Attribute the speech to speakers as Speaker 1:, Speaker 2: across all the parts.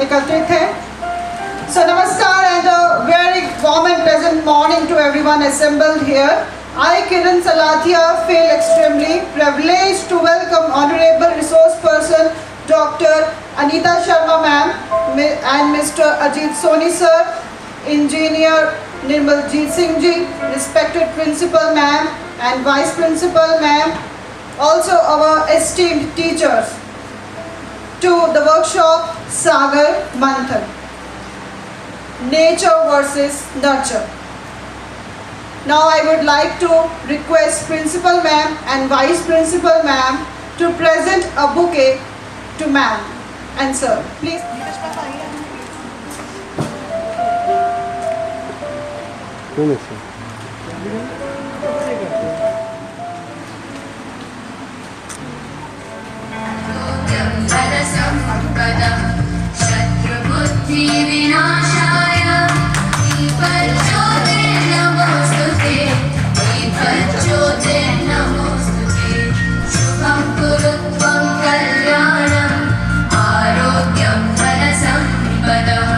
Speaker 1: एकत्रित हैं। So namaskar and a very warm and pleasant morning to everyone assembled here. I, Kiran Salathia, feel extremely privileged to welcome Honorable Resource Person Dr. Anita Sharma ma'am and Mr. Ajit Soni sir, Engineer Nirmaljeet Singh ji, respected Principal ma'am and Vice Principal ma'am, also our esteemed teachers, to the workshop Sagar Manthan, Nature versus Nurture. Now I would like to request Principal ma'am and Vice Principal ma'am to present a bouquet to ma'am and sir. Please.
Speaker 2: शत्रुबुद्धि विनाशाय दीपज्योते नमोस्तुते दीपज्योते नमोस्तुते शुभं कुरु त्वं कल्याणं आरोग्यं धनसम्पदः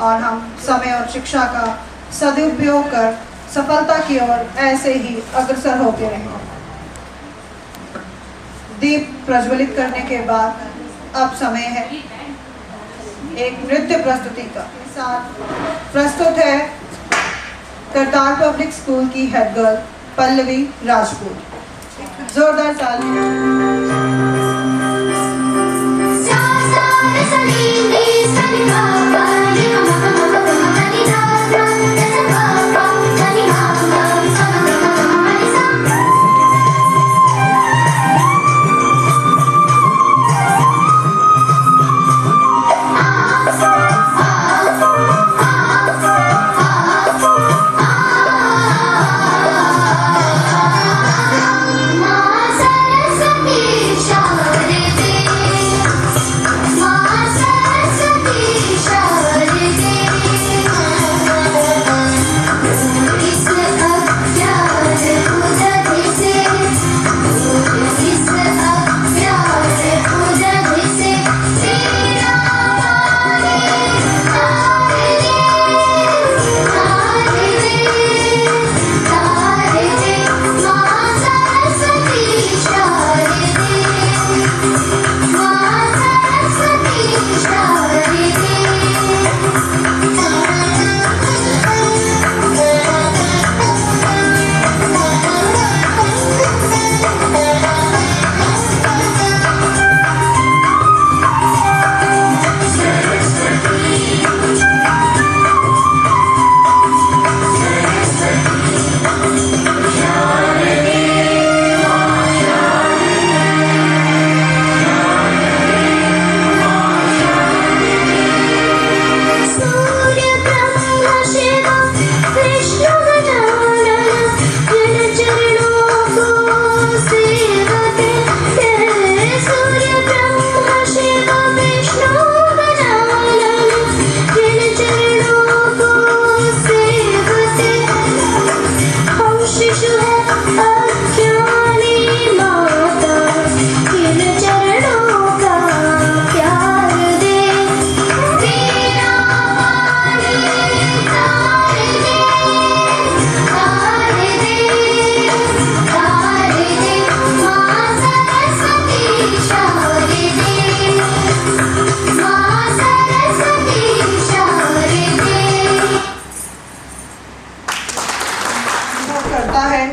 Speaker 1: और हम समय और शिक्षा का सदुपयोग कर सफलता की ओर ऐसे ही अग्रसर होते रहें। दीप प्रज्वलित करने के बाद अब समय है एक नृत्य प्रस्तुति का। साथ प्रस्तुत है करतार पब्लिक स्कूल की हेड गर्ल पल्लवी राजपूत। जोरदार तालियां।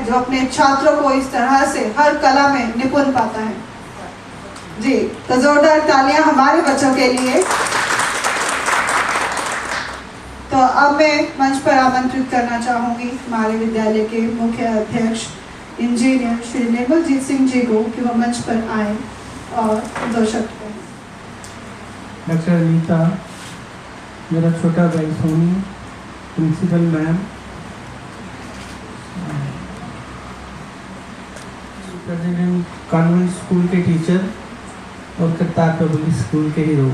Speaker 1: जो अपने छात्रों को इस तरह से हर कला में निपुण पाता है। जी, तो जोरदार तालियां हमारे बच्चों के लिए। तो अब मैं मंच पर आमंत्रित करना चाहूँगी हमारे विद्यालय के मुख्य अध्यक्ष इंजीनियर श्री निर्मलजीत सिंह जी को कि वो मंच पर आए और 2 शब्द कहें।
Speaker 3: डॉक्टर अनीता, मेरा छोटा भाई Soni, principal ma'am, president convent school के टीचर और करतार पब्लिक स्कूल के हीरो,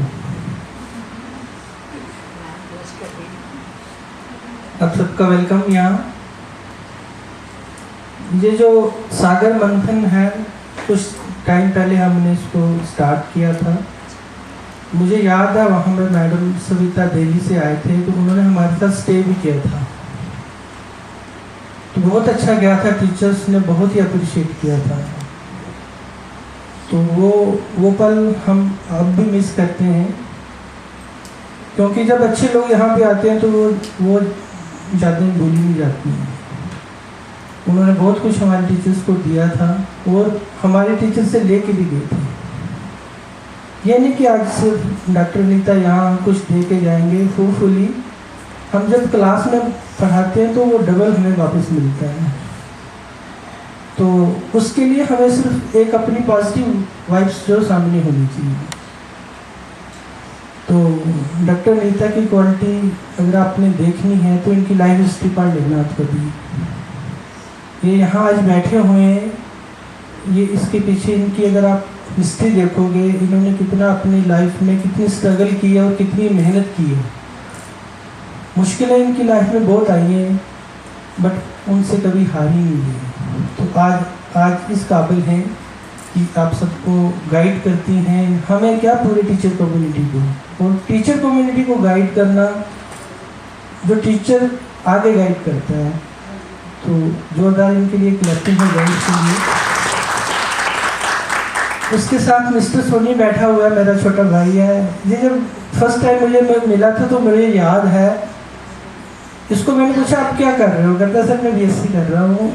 Speaker 3: आप सबका वेलकम। यहाँ ये जो सागर मंथन है, कुछ टाइम पहले हमने इसको स्टार्ट किया था। मुझे याद है वहाँ पर मैडम सविता दिल्ली से आए थे, तो उन्होंने हमारे साथ स्टे भी किया था, तो बहुत अच्छा गया था। टीचर्स ने बहुत ही अप्रिशिएट किया था। तो वो पल हम अब भी मिस करते हैं, क्योंकि जब अच्छे लोग यहाँ पे आते हैं तो वो यादें भूली नहीं जाती हैं। उन्होंने बहुत कुछ हमारे टीचर्स को दिया था और हमारे टीचर से लेके भी गए थे। ये नहीं कि आज सिर्फ डॉक्टर अनीता यहाँ कुछ दे के जाएंगे। होपफुली हम जब क्लास में पढ़ाते हैं तो वो डबल हमें वापस मिलता है। तो उसके लिए हमें सिर्फ एक अपनी पॉजिटिव वाइब्स जो सामने होनी चाहिए। तो डॉक्टर अनीता की क्वालिटी अगर आपने देखनी है तो इनकी लाइफ हिस्ट्री पढ़ लेना आप कभी। ये यहाँ आज बैठे हुए हैं, ये इसके पीछे इनकी अगर आप हिस्ट्री देखोगे, इन्होंने कितना अपनी लाइफ में कितनी स्ट्रगल की है और कितनी मेहनत की है। मुश्किलें इनकी लाइफ में बहुत आई हैं, बट उनसे कभी हार ही नहीं है। तो आज इस काबिल हैं कि आप सबको गाइड करती हैं। हमें क्या, पूरे टीचर कम्युनिटी को, और टीचर कम्युनिटी को गाइड करना, जो टीचर आगे गाइड करता है। तो जोरदार इनके लिए क्लैपिंग है गाइड के लिए। उसके साथ मिस्टर सोनी बैठा हुआ है, मेरा छोटा भाई है। ये जब फर्स्ट टाइम मुझे मिला था तो मुझे याद है, इसको मैंने पूछा आप क्या कर रहे हो, कहता सर मैं बीएससी कर रहा हूँ,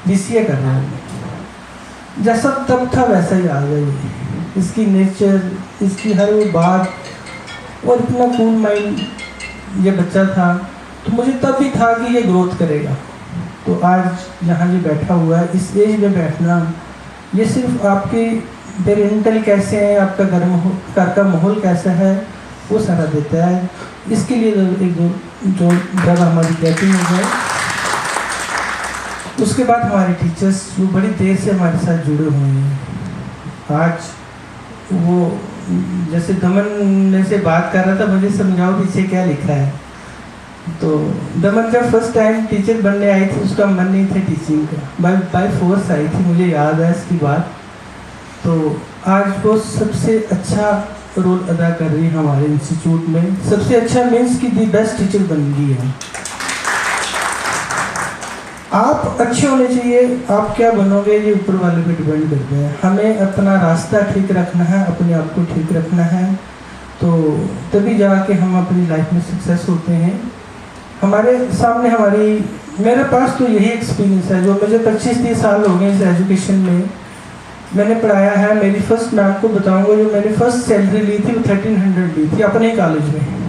Speaker 3: बीसीए कर रहा हूँ। जैसा तब था वैसा ही आ गई। इसकी नेचर, इसकी हर वो बात, और इतना कूल माइंड ये बच्चा था। तो मुझे तब भी था कि ये ग्रोथ करेगा। तो आज यहाँ ये बैठा हुआ है, इस एज में बैठना, ये सिर्फ आपके पेरेंटल कैसे हैं, आपका घर का माहौल कैसा है, वो सारा देता है। इसके लिए एक दो जो जगह हमारी कैपिंग हो जाए। उसके बाद हमारे टीचर्स जो बड़ी देर से हमारे साथ जुड़े हुए हैं। आज वो जैसे दमन में से बात कर रहा था, मुझे समझाओ पीछे क्या लिखा है। तो दमन जब फर्स्ट टाइम टीचर बनने आई थी, उसका मन नहीं था टीचिंग का, बाय फोर्स आई थी, मुझे याद है इसकी बात। तो आज वो सबसे अच्छा रोल अदा कर रही है हमारे इंस्टीट्यूट में। सबसे अच्छा मीन्स कि दी बेस्ट टीचर बन गई है। आप अच्छे होने चाहिए, आप क्या बनोगे ये ऊपर वाले पे डिपेंड करते हैं। हमें अपना रास्ता ठीक रखना है, अपने आप को ठीक रखना है, तो तभी जाके हम अपनी लाइफ में सक्सेस होते हैं। हमारे सामने मेरे पास तो यही एक्सपीरियंस है, जो मुझे 25-30 साल हो गए इस एजुकेशन में मैंने पढ़ाया है। मेरी फर्स्ट मैम को बताऊंगा, जो मैंने फर्स्ट सैलरी ली थी वो 1300 ली थी अपने कॉलेज में।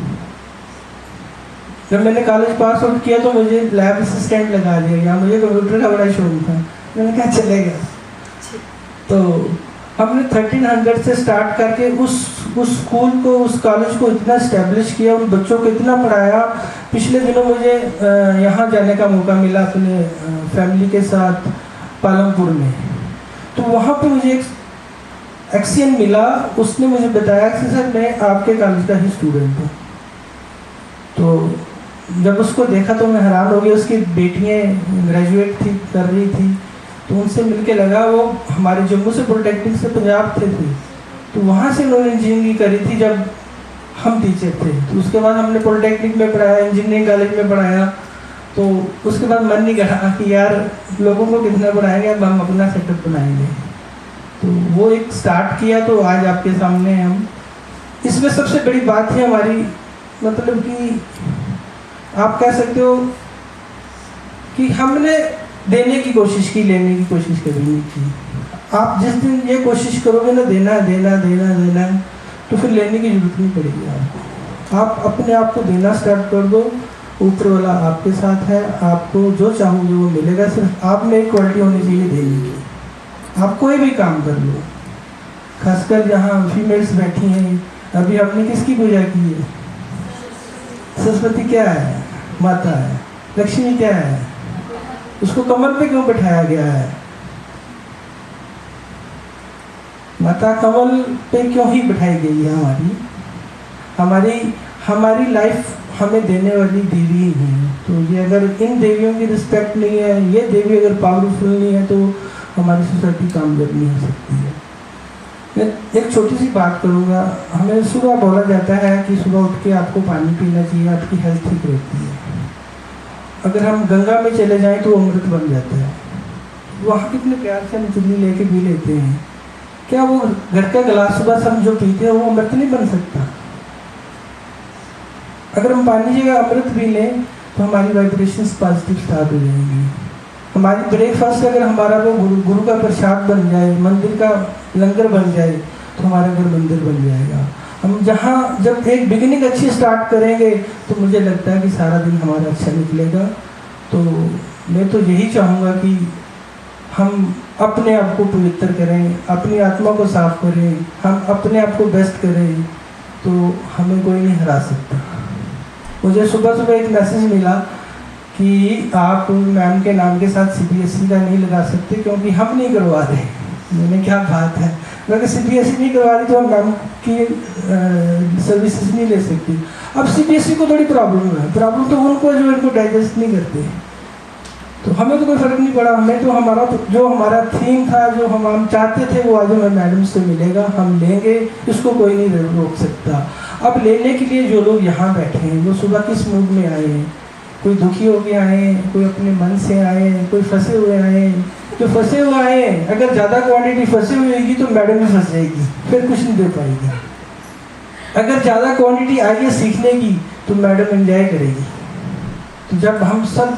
Speaker 3: जब मैंने कॉलेज पास आउट किया तो मुझे लैब असिस्टेंट लगा दिया गया। मुझे कंप्यूटर का बड़ा शौक था, मैंने कहा चलेगा। तो हमने 1300 से स्टार्ट करके उस स्कूल को, उस कॉलेज को इतना इस्टेब्लिश किया, उन बच्चों को इतना पढ़ाया। पिछले दिनों मुझे यहाँ जाने का मौका मिला अपने फैमिली के साथ पालमपुर में। तो वहाँ पे मुझे एक एक्सियन मिला, उसने मुझे बताया कि सर मैं आपके कॉलेज का ही स्टूडेंट हूँ। तो जब उसको देखा तो मैं हैरान हो गया। उसकी बेटियाँ ग्रेजुएट थी, कर रही थी, तो उनसे मिलके लगा वो हमारे जम्मू से पॉलिटेक्निक से पंजाब थे। तो वहाँ से उन्होंने इंजीनियरिंग करी थी जब हम टीचर थे। तो उसके बाद हमने पॉलिटेक्निक में पढ़ाया, इंजीनियरिंग कॉलेज में पढ़ाया। तो उसके बाद मन नहीं करा कि यार लोगों को कितना पढ़ाएंगे, अब हम अपना सेटअप बनाएंगे। तो वो एक स्टार्ट किया, तो आज आपके सामने हम। इसमें सबसे बड़ी बात है हमारी, मतलब कि आप कह सकते हो कि हमने देने की कोशिश की, लेने की कोशिश कभी नहीं की। आप जिस दिन ये कोशिश करोगे ना देना देना देना देना, तो फिर लेने की जरूरत नहीं पड़ेगी आपको। आप अपने आप को देना स्टार्ट कर दो, ऊपर वाला आपके साथ है, आपको जो चाहोगे वो मिलेगा। सिर्फ आप में एक क्वालिटी होनी चाहिए देने की। आप कोई भी काम कर लो, खासकर जहाँ फीमेल्स बैठी हैं, अभी आपने किसकी पूजा की है? सरस्वती क्या है? माता है। लक्ष्मी क्या है? उसको कमर पे क्यों बिठाया गया है? माता कमल पे क्यों ही बिठाई गई है? हमारी लाइफ हमें देने वाली देवी ही है। तो ये अगर इन देवियों की रिस्पेक्ट नहीं है, ये देवी अगर पावरफुल नहीं है, तो हमारी सोसाइटी कामयाब नहीं हो सकती है। मैं एक छोटी सी बात करूँगा। हमें सुबह बोला जाता है कि सुबह उठ के आपको पानी पीना चाहिए, आपकी हेल्थ ठीक रहती है। अगर हम गंगा में चले जाएं तो अमृत बन जाता है। वहाँ कितने प्यार से हम चुल्ली लेके पी लेते हैं। क्या वो घर का गिलास सुबह से हम जो पीते हैं वो अमृत नहीं बन सकता? अगर हम पानी जगह अमृत पी लें तो हमारी वाइब्रेशंस पॉजिटिव स्टार्ट हो जाएंगी। हमारी ब्रेकफास्ट अगर हमारा वो गुरु का प्रसाद बन जाए, मंदिर का लंगर बन जाए, तो हमारा घर मंदिर बन जाएगा। हम जहाँ जब एक बिगिनिंग अच्छी स्टार्ट करेंगे तो मुझे लगता है कि सारा दिन हमारा अच्छा निकलेगा। तो मैं तो यही चाहूँगा कि हम अपने आप को पवित्र करें, अपनी आत्मा को साफ करें, हम अपने आप को बेस्ट करें, तो हमें कोई नहीं हरा सकता। मुझे सुबह सुबह एक मैसेज मिला कि आप मैम के नाम के साथ CBSE का नहीं लगा सकते क्योंकि हम नहीं करवा रहे। मैंने क्या बात है, मैं CBSE नहीं करवा रही तो हम मैम की सर्विसेज नहीं ले सकती। अब CBSE को थोड़ी प्रॉब्लम है, प्रॉब्लम तो उनको जो इनको डाइजेस्ट नहीं करते। तो हमें तो कोई फ़र्क नहीं पड़ा। हमें तो हमारा थीम था, जो हम चाहते थे, वो आज हमें मैडम से मिलेगा, हम लेंगे, इसको कोई नहीं रोक सकता। अब लेने के लिए जो लोग यहाँ बैठे हैं वो सुबह किस मूड में आए हैं? कोई दुखी हो के आए हैं, कोई अपने मन से आए हैं, कोई फंसे हुए आए हैं। जो फंसे हुए आए हैं, अगर ज़्यादा क्वांटिटी फंसी हुई होगी तो मैडम भी फंस जाएगी, फिर कुछ नहीं दे पाएगी। अगर ज़्यादा क्वांटिटी आई है सीखने की तो मैडम एंजॉय करेगी। तो जब हम सब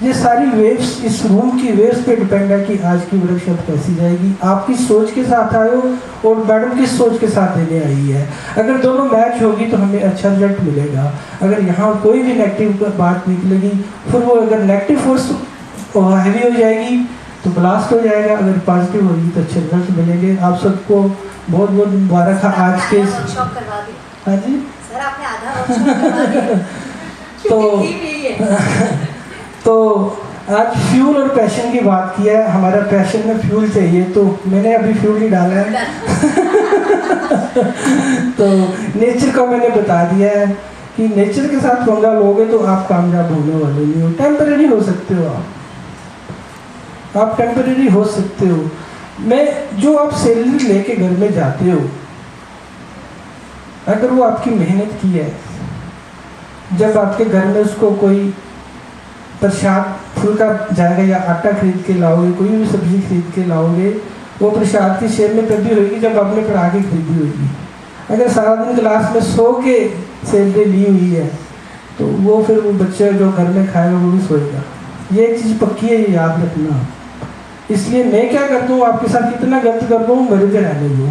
Speaker 3: ये सारी वेव्स, इस रूम की वेव्स पे डिपेंड है कि आज की वर्कशॉप कैसी जाएगी। आप किस सोच के साथ आए हो और मैडम किस सोच के साथ देने आई है। अगर दोनों मैच होगी तो हमें अच्छा रिजल्ट मिलेगा। अगर यहाँ कोई भी नेगेटिव बात निकलेगी, फिर वो अगर नेगेटिव फोर्स हैवी हो जाएगी तो ब्लास्ट हो जाएगा। अगर पॉजिटिव होगी तो अच्छे रिजल्ट मिलेंगे। आप सबको बहुत बहुत मुबारक है आज के। हाँ जी
Speaker 2: सर, आपने आधा वर्कशॉप करवा दिया।
Speaker 3: तो आज फ्यूल और पैशन की बात की है। हमारा पैशन में फ्यूल चाहिए, तो मैंने अभी फ्यूल ही डाला है। तो नेचर का मैंने बता दिया है कि नेचर के साथ पंगा लोगे तो आप कामयाब होने वाले नहीं हो। टेम्परेरी हो सकते हो, आप टेम्परेरी हो सकते हो। मैं जो आप सैलरी लेके घर में जाते हो, अगर वो आपकी मेहनत की है, जब आपके घर में उसको कोई प्रसाद फुल्का जाएगा या आटा खरीद के लाओगे, कोई भी सब्जी खरीद के लाओगे, वो प्रसाद की शेप में तभी होगी जब आपने पढ़ा के खरीदी होगी। अगर सारा दिन क्लास में सो के सैलरी ली हुई है तो वो फिर वो बच्चे जो घर में खाएगा वो भी सोएगा। ये एक चीज़ पक्की है, ये याद रखना। इसलिए मैं क्या करता हूँ, आपके साथ कितना गलत कर दूँ मेरे पे रहने दो।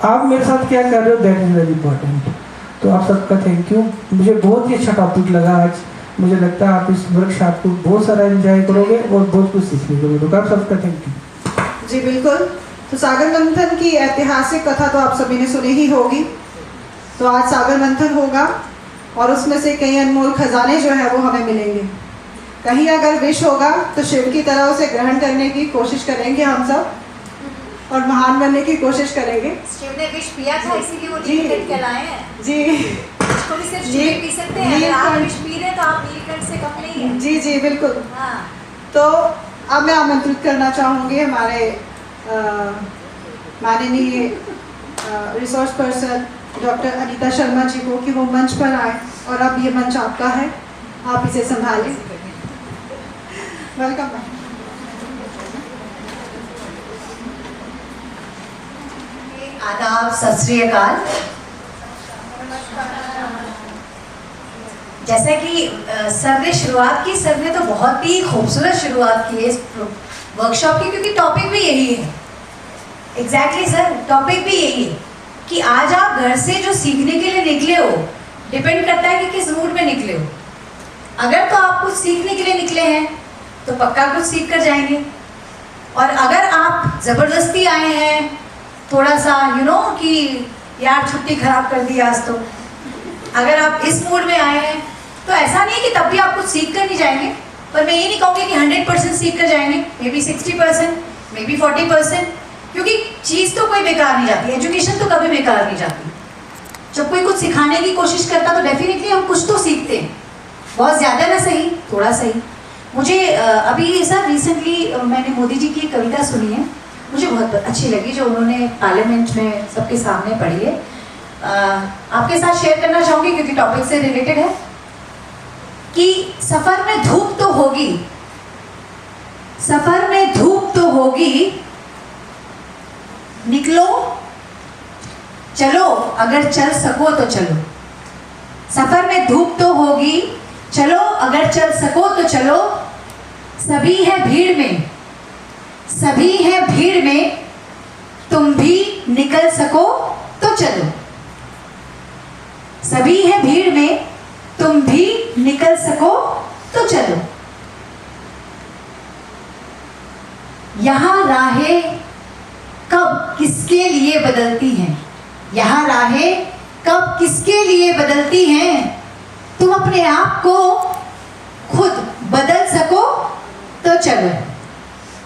Speaker 3: आप मेरे साथ क्या कर रहे हो, दैट इज़ वेरी इंपॉर्टेंट। तो आप सबका थैंक यू। मुझे बहुत ही अच्छा टॉपिक लगा आज। मुझे लगता है आप इस वर्कशॉप को बहुत सारा एंजॉय करोगे और बहुत कुछ सीखने को मिलेगा। आप सबका थैंक यू।
Speaker 1: जी बिल्कुल। तो सागर मंथन की ऐतिहासिक कथा तो आप सभी ने सुनी ही होगी। तो आज सागर मंथन होगा और उसमें से कई अनमोल खजाने जो है वो हमें मिलेंगे। कहीं अगर विश होगा तो शिव की तरह उसे ग्रहण करने की कोशिश करेंगे हम सब और महान बनने की कोशिश करेंगे।
Speaker 2: शिव ने विष पिया था, इसीलिए वो नीलकंठ कहलाए हैं।
Speaker 1: जी,
Speaker 2: इसको भी सिर्फ शिव पी सकते हैं। अगर आप विष पी रहे हैं तो आप नीलकंठ से कम नहीं है।
Speaker 1: जी जी बिल्कुल।
Speaker 2: हाँ।
Speaker 1: तो अब मैं आमंत्रित करना चाहूँगी हमारे माननीय resource person doctor Anita Sharma ji को कि वो मंच पर आए और अब ये मंच आपका है, आप इसे संभालें। वेलकम।
Speaker 2: आदाब, सत श्री अकाल। जैसा कि सर ने शुरुआत की, सर ने तो बहुत ही खूबसूरत शुरुआत की है इस वर्कशॉप की, क्योंकि टॉपिक भी यही है एग्जैक्टली सर, टॉपिक भी यही है कि आज आप घर से जो सीखने के लिए निकले हो, डिपेंड करता है कि किस मूड में निकले हो। अगर तो आप कुछ सीखने के लिए निकले हैं तो पक्का कुछ सीख कर जाएंगे, और अगर आप ज़बरदस्ती आए हैं थोड़ा सा कि यार छुट्टी खराब कर दी आज, तो अगर आप इस मूड में आए हैं तो ऐसा नहीं है कि तब भी आप कुछ सीख कर नहीं जाएंगे, पर मैं ये नहीं कहूँगी कि 100% सीख कर जाएंगे, मे बी 60%, मे बी 40%, क्योंकि चीज़ तो कोई बेकार नहीं जाती, एजुकेशन तो कभी बेकार नहीं जाती। जब कोई कुछ सिखाने की कोशिश करता तो डेफिनेटली हम कुछ तो सीखते हैं, बहुत ज़्यादा ना सही, थोड़ा सही। मुझे अभी सर रिसेंटली मैंने मोदी जी की एक कविता सुनी है, मुझे बहुत अच्छी लगी, जो उन्होंने पार्लियामेंट में सबके सामने पढ़ी है। आपके साथ शेयर करना चाहूँगी क्योंकि टॉपिक से रिलेटेड है कि सफ़र में धूप तो होगी, सफ़र में धूप तो होगी, निकलो चलो अगर चल सको तो चलो। सफ़र में धूप तो होगी, चलो अगर चल सको तो चलो। सभी है भीड़ में, सभी है भीड़ में, तुम भी निकल सको तो चलो। सभी है भीड़ में, तुम भी निकल सको तो चलो। यहाँ राहें कब किसके लिए बदलती हैं, यहाँ राहें कब किसके लिए बदलती हैं, तुम अपने आप को खुद बदल सको तो चलो।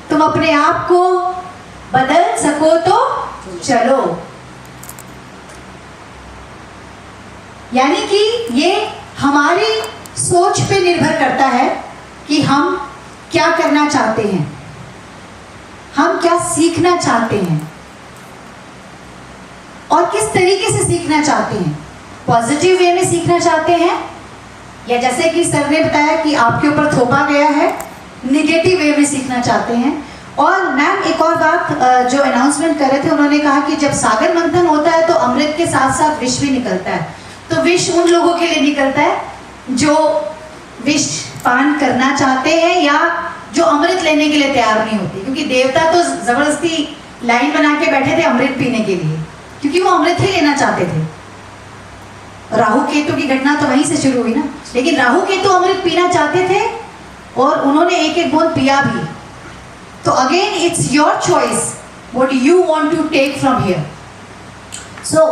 Speaker 2: तुम अपने आप को बदल सको तो चलो। यानी कि ये हमारी सोच पे निर्भर करता है कि हम क्या करना चाहते हैं, हम क्या सीखना चाहते हैं और किस तरीके से सीखना चाहते हैं। पॉजिटिव वे में सीखना चाहते हैं या जैसे कि सर ने बताया कि आपके ऊपर थोपा गया है, निगेटिव वे में सीखना चाहते हैं। और मैम एक और बात जो अनाउंसमेंट कर रहे थे, उन्होंने कहा कि जब सागर मंथन होता है तो अमृत के साथ साथ विष भी निकलता है। तो विष उन लोगों के लिए निकलता है जो विष पान करना चाहते हैं या जो अमृत लेने के लिए तैयार नहीं होते, क्योंकि देवता तो जबरदस्ती लाइन बना के बैठे थे अमृत पीने के लिए, क्योंकि वो अमृत ही लेना चाहते थे। राहु केतु की घटना तो वहीं से शुरू हुई ना, लेकिन राहु केतु अमृत पीना चाहते थे और उन्होंने एक एक बूंद पिया भी। तो again it's your choice what you want to take from here. So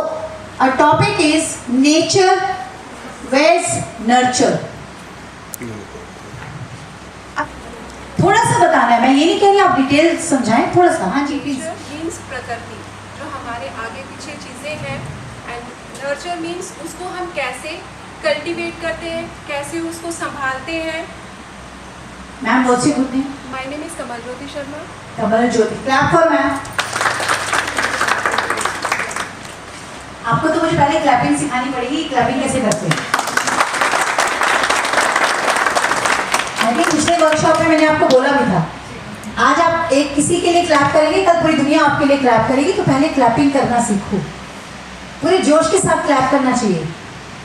Speaker 2: our topic is nature versus nurture। थोड़ा सा बताना है, मैं ये नहीं कह रही आप डिटेल समझाएं, थोड़ा सा। हाँ जी प्लीज।
Speaker 4: मीन्स प्रकृति, जो हमारे आगे पीछे चीज़ें हैं, एंड नर्चर मीन्स उसको हम कैसे कल्टीवेट करते हैं, कैसे उसको संभालते हैं।
Speaker 2: मैम बहुत सी good name.
Speaker 4: My name is Kamal Jyoti Sharma.
Speaker 2: Kamal Jyoti, clap for ma'am. आपको तो मुझे पहले क्लैपिंग सिखानी पड़ेगी, क्लैपिंग कैसे करते हैं। आई थिंक पिछले वर्कशॉप में मैंने आपको बोला भी था, आज आप एक किसी के लिए क्लैप करेंगे, कल पूरी दुनिया आपके लिए क्लैप करेगी, तो पहले क्लैपिंग करना सीखो। पूरे जोश के साथ क्लैप करना चाहिए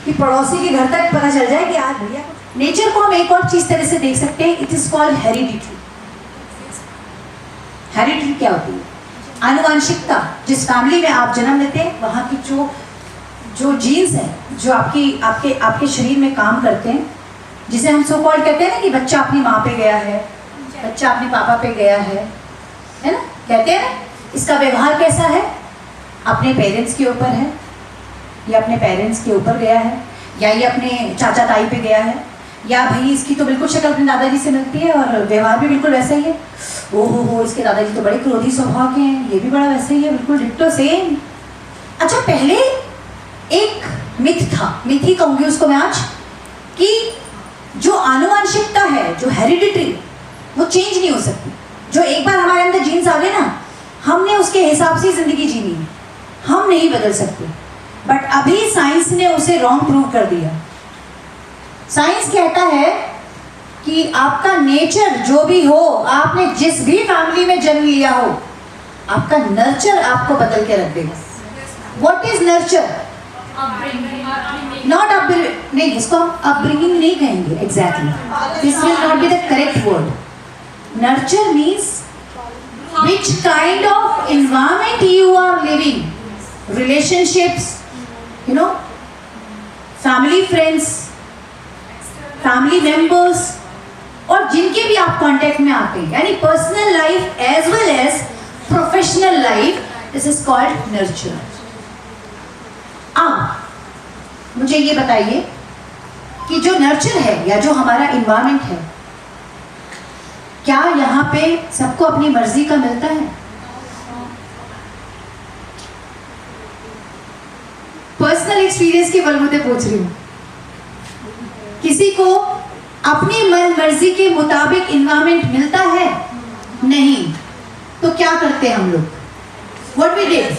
Speaker 2: कि पड़ोसी के घर तक पता चल जाए कि आज भैया। नेचर को हम एक और चीज तरह से देख सकते हैं, it is called heredity. Heredity क्या होती है? आनुवंशिकता। जिस फैमिली में आप जन्म लेते हैं वहाँ की जो जीन्स हैं, जो आपके शरीर में काम करते हैं, जिसे हम सो कॉल्ड कहते हैं ना कि बच्चा अपनी माँ पे गया है, बच्चा अपने पापा पे गया है ना, कहते हैं ना। इसका व्यवहार कैसा है, अपने पेरेंट्स के ऊपर है, या अपने पेरेंट्स के ऊपर गया है, या ये अपने चाचा ताई पे गया है, या भाई इसकी तो बिल्कुल शक्ल अपने दादाजी से मिलती है और व्यवहार भी बिल्कुल वैसा ही है। ओहो इसके दादाजी तो बड़े क्रोधी स्वभाव के हैं, ये भी बड़ा वैसे ही है, बिल्कुल डिट्टो सेम। अच्छा, पहले एक मिथ था, मिथ ही कहूँगी उसको मैं आज, कि जो आनुवंशिकता है, जो हेरिडिटरी, वो चेंज नहीं हो सकती। जो एक बार हमारे अंदर जीन्स आ गए ना, हमने उसके हिसाब से ज़िंदगी जीनी है, हम नहीं बदल सकते। बट अभी साइंस ने उसे रॉन्ग प्रूव कर दिया। साइंस कहता है कि आपका नेचर जो भी हो, आपने जिस भी फैमिली में जन्म लिया हो, आपका नर्चर आपको बदल के रख देगा। What is nurture? Not upbringing, नहीं, इसको हम अपब्रिंगिंग नहीं कहेंगे। Exactly, this will not be the correct word. Nurture means which kind of environment you are living, relationships, you know, family friends, family members, और जिनके भी आप कांटेक्ट में आते हैं, यानी personal life as well as professional life, this is called nurture. अब मुझे ये बताइए कि जो नर्चर है या जो हमारा इन्वायरमेंट है, क्या यहाँ पे सबको अपनी मर्जी का मिलता है? पर्सनल एक्सपीरियंस के बलबूते पूछ रही हूँ. किसी को अपनी मन मर्जी के मुताबिक इन्वायरमेंट मिलता है? नहीं. तो क्या करते हैं हम लोग? What we did?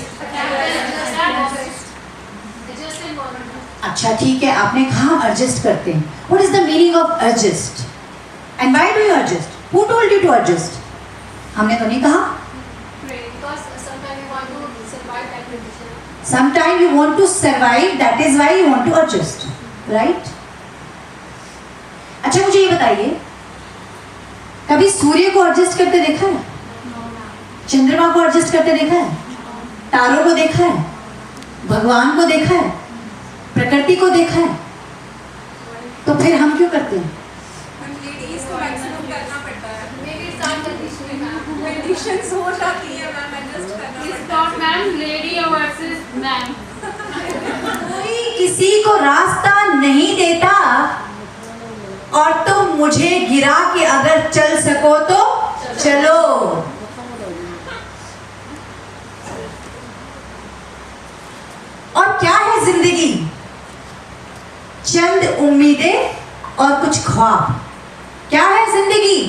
Speaker 2: अच्छा ठीक है, आपने कहा एडजस्ट करते हैं. What is the meaning of adjust and why do you adjust? Who told you to adjust? हमने तो नहीं कहा. Sometime you want to survive, that is why you want to adjust, right? अच्छा मुझे ये बताइए, कभी सूर्य को एडजस्ट करते देखा है? चंद्रमा को एडजस्ट करते देखा है? तारों को देखा है? भगवान को देखा है? प्रकृति को देखा है? तो फिर हम क्यों करते हैं?
Speaker 4: लेडीज को मैक्सिमम करना पड़ता है. मेरे साथ कंडीशंस हो जाती है मैम, एडजस्ट करना पड़ता है.
Speaker 5: Ma'am lady versus ma'am.
Speaker 2: कोई किसी को रास्ता नहीं देता और तुम मुझे गिरा के अगर चल सको तो चलो. और क्या है जिंदगी? चंद उम्मीदें और कुछ ख्वाब. क्या है जिंदगी?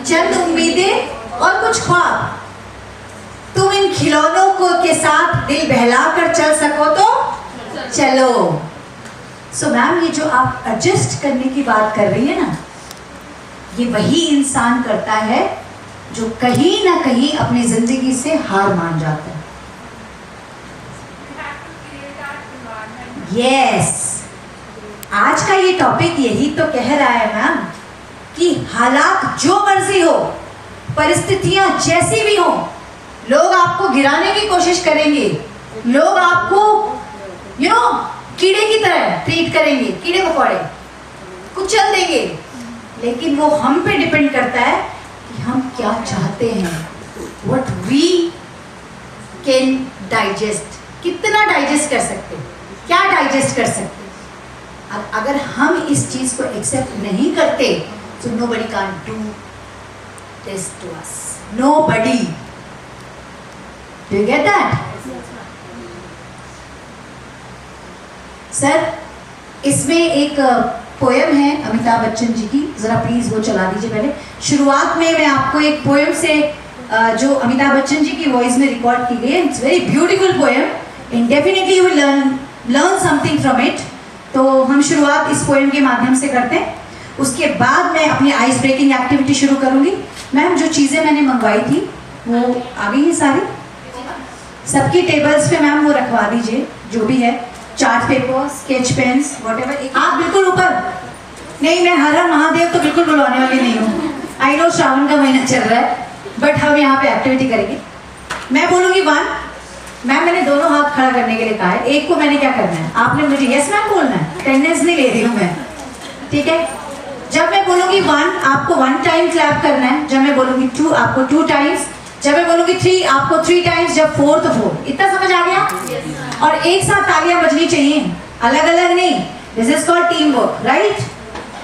Speaker 2: चंद उम्मीदें और कुछ ख्वाब. तुम इन खिलौनों को के साथ दिल बहला कर चल सको तो चलो. सो मैम, ये जो आप एडजस्ट करने की बात कर रही है ना, ये वही इंसान करता है जो कहीं ना कहीं अपनी जिंदगी से हार मान जाता है. यस, आज का ये टॉपिक यही तो कह रहा है मैम कि हालात जो मर्जी हो, परिस्थितियां जैसी भी हो, लोग आपको गिराने की कोशिश करेंगे, लोग आपको कीड़े की तरह ट्रीट करेंगे, कीड़े मकोड़े कुचल देंगे, लेकिन वो हम पे डिपेंड करता है कि हम क्या चाहते हैं. व्हाट वी कैन डाइजेस्ट, कितना डाइजेस्ट कर सकते हैं, क्या डाइजेस्ट कर सकते हैं. अगर हम इस चीज को एक्सेप्ट नहीं करते तो nobody can do this to us. Nobody. Do you get that? Sir, इसमें एक पोएम है अमिताभ बच्चन जी की, जरा प्लीज वो चला दीजिए. पहले शुरुआत में मैं आपको एक पोएम से जो अमिताभ बच्चन जी की वॉइस में रिकॉर्ड की गई है, it's very beautiful poem and definitely you will learn something from it. तो हम शुरुआत इस पोएम के माध्यम से करते हैं. उसके बाद मैं अपनी आइस ब्रेकिंग एक्टिविटी शुरू करूंगी. मैम, जो चीज़ें मैंने मंगवाई थी वो आ गई हैं सारी. सबकी टेबल्स पे मैम वो रखवा दीजिए, जो भी है, chart paper, sketch pens, whatever. आप बिल्कुल ऊपर नहीं, मैं हर हर महादेव तो बिल्कुल बुलवाने वाली नहीं हूँ. आई नो श्रावण का महीना चल रहा है, बट हम यहाँ पे एक्टिविटी करेंगे. मैं बोलूँगी 1. मैम, मैंने दोनों हाथ खड़ा करने के लिए कहा है. एक को मैंने क्या करना है, आपने मुझे यस मैम बोलना है. अटेंडेंस नहीं ले रही हूँ मैं, ठीक है. जब मैं बोलूँगी 1, आपको 1 टाइम क्लैप करना है. जब मैं बोलूँगी 2, आपको 2 टाइम्स. जब मैं बोलूँगी 3, आपको 3 टाइम्स. जब 4 तो 4. इतना समझ आ गया? और एक साथ तालियां बजनी चाहिए, अलग अलग नहीं. This is called team work, right?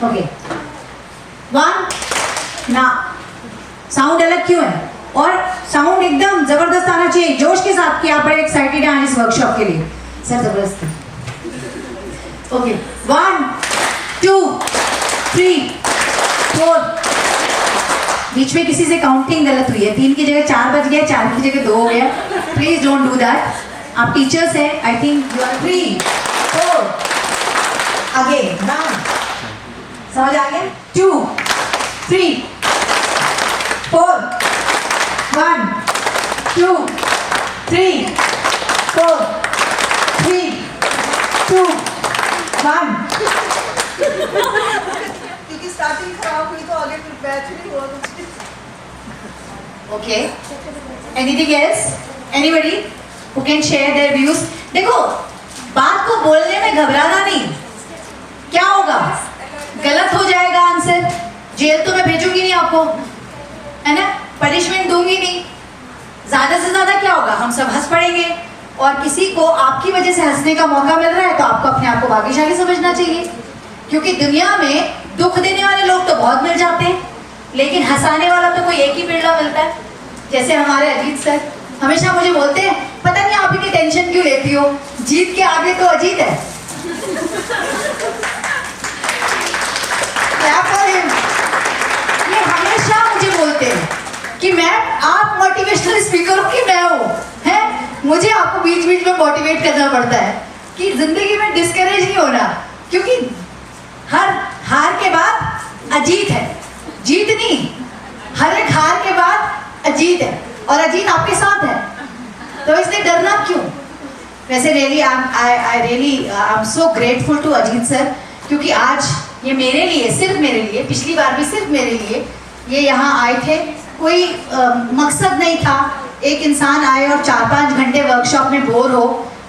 Speaker 2: Okay. 1 ना, साउंड अलग क्यों है? और साउंड एकदम जबरदस्त आना चाहिए, जोश के साथ, कि आप बड़े एक्साइटेड हैं इस वर्कशॉप के लिए. सर जबरदस्त. ओके. 1 2 3 4. बीच में किसी से काउंटिंग गलत हुई है. 3 की जगह 4 बज गया, 4 की जगह 2 हो गया. Please don't do that. आप टीचर्स हैं, I think you are 3 4. Again 1. समझ आ गया? 2 3 4. 1 2 3 4 3 2 1.
Speaker 1: क्योंकि स्टार्टिंग खराब हुई तो आगे फिर बैच नहीं हुआ कुछ.
Speaker 2: Okay, anything else, anybody who can share their views? देखो, बात को बोलने में घबराना नहीं। क्या होगा? गलत हो जाएगा आंसर, जेल तो मैं भेजूंगी नहीं आपको, है ना, पनिशमेंट दूंगी नहीं। ज्यादा से ज्यादा क्या होगा, हम सब हंस पड़ेंगे। और किसी को आपकी वजह से हंसने का मौका मिल रहा है तो आपको अपने आप को भाग्यशाली समझना चाहिए, क्योंकि दुनिया में दुख देने वाले लोग तो बहुत मिल जाते हैं, लेकिन हंसाने वाला तो कोई एक ही बिरला मिलता है। जैसे हमारे अजीत सर हमेशा मुझे बोलते हैं, पता नहीं आप इतनी टेंशन क्यों लेती हो, जीत के आगे तो अजीत है। क्या करें, ये हमेशा मुझे बोलते हैं कि मैम आप मोटिवेशनल स्पीकर हो कि मैं हूँ, है मुझे आपको बीच बीच में मोटिवेट करना पड़ता है कि जिंदगी में डिस्करेज नहीं होना, क्योंकि हर हार के बाद अजीत है, जीत नहीं। हर एक हार के बाद अजीत है, और अजीत आपके साथ है, तो इसलिए डरना क्यों? वैसे really I am so grateful to Ajit sir, क्योंकि आज ये मेरे लिए, सिर्फ मेरे लिए, पिछली बार भी सिर्फ मेरे लिए ये यहाँ आए थे। कोई मकसद नहीं था एक इंसान आए और 4-5 घंटे वर्कशॉप में बोर हो,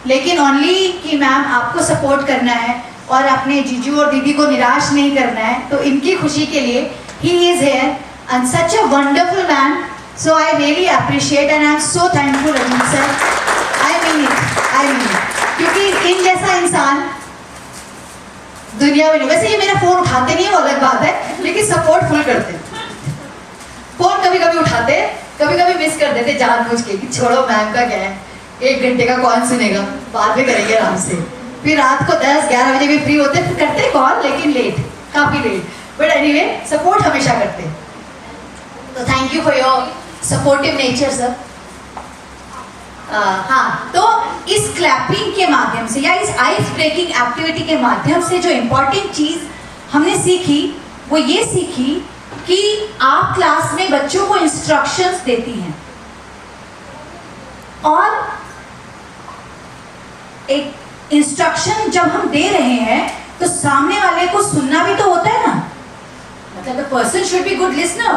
Speaker 2: लेकिन ओनली कि मैम आपको सपोर्ट करना है और अपने जीजू और दीदी को निराश नहीं करना है, तो इनकी खुशी के लिए he is here and such a wonderful man. So I really appreciate and I am so thankful Ajit sir, I mean it, क्योंकि इन जैसा इंसान दुनिया में नहीं। वैसे ये मेरा फोन उठाते नहीं है वो अलग बात है, लेकिन सपोर्ट फुल करते हैं। फोन कभी कभी उठाते, कभी कभी मिस कर देते जानबूझ के कि छोड़ो मैम का क्या है, 1 घंटे का कौन सुनेगा, बाद में करेंगे आराम से। फिर रात को 10-11 बजे भी फ्री होते, फिर करते कॉल, लेकिन लेट, काफी लेट, बट एनीवे सपोर्ट हमेशा करते। तो thank you for your supportive nature sir. हाँ, तो इस क्लैपिंग के माध्यम से या इस आइस ब्रेकिंग एक्टिविटी के माध्यम से जो इम्पोर्टेंट चीज हमने सीखी वो ये सीखी कि आप क्लास में बच्चों को इंस्ट्रक्शंस देती हैं, और एक इंस्ट्रक्शन जब हम दे रहे हैं तो सामने वाले को सुनना भी तो होता है ना, मतलब the person should be good listener.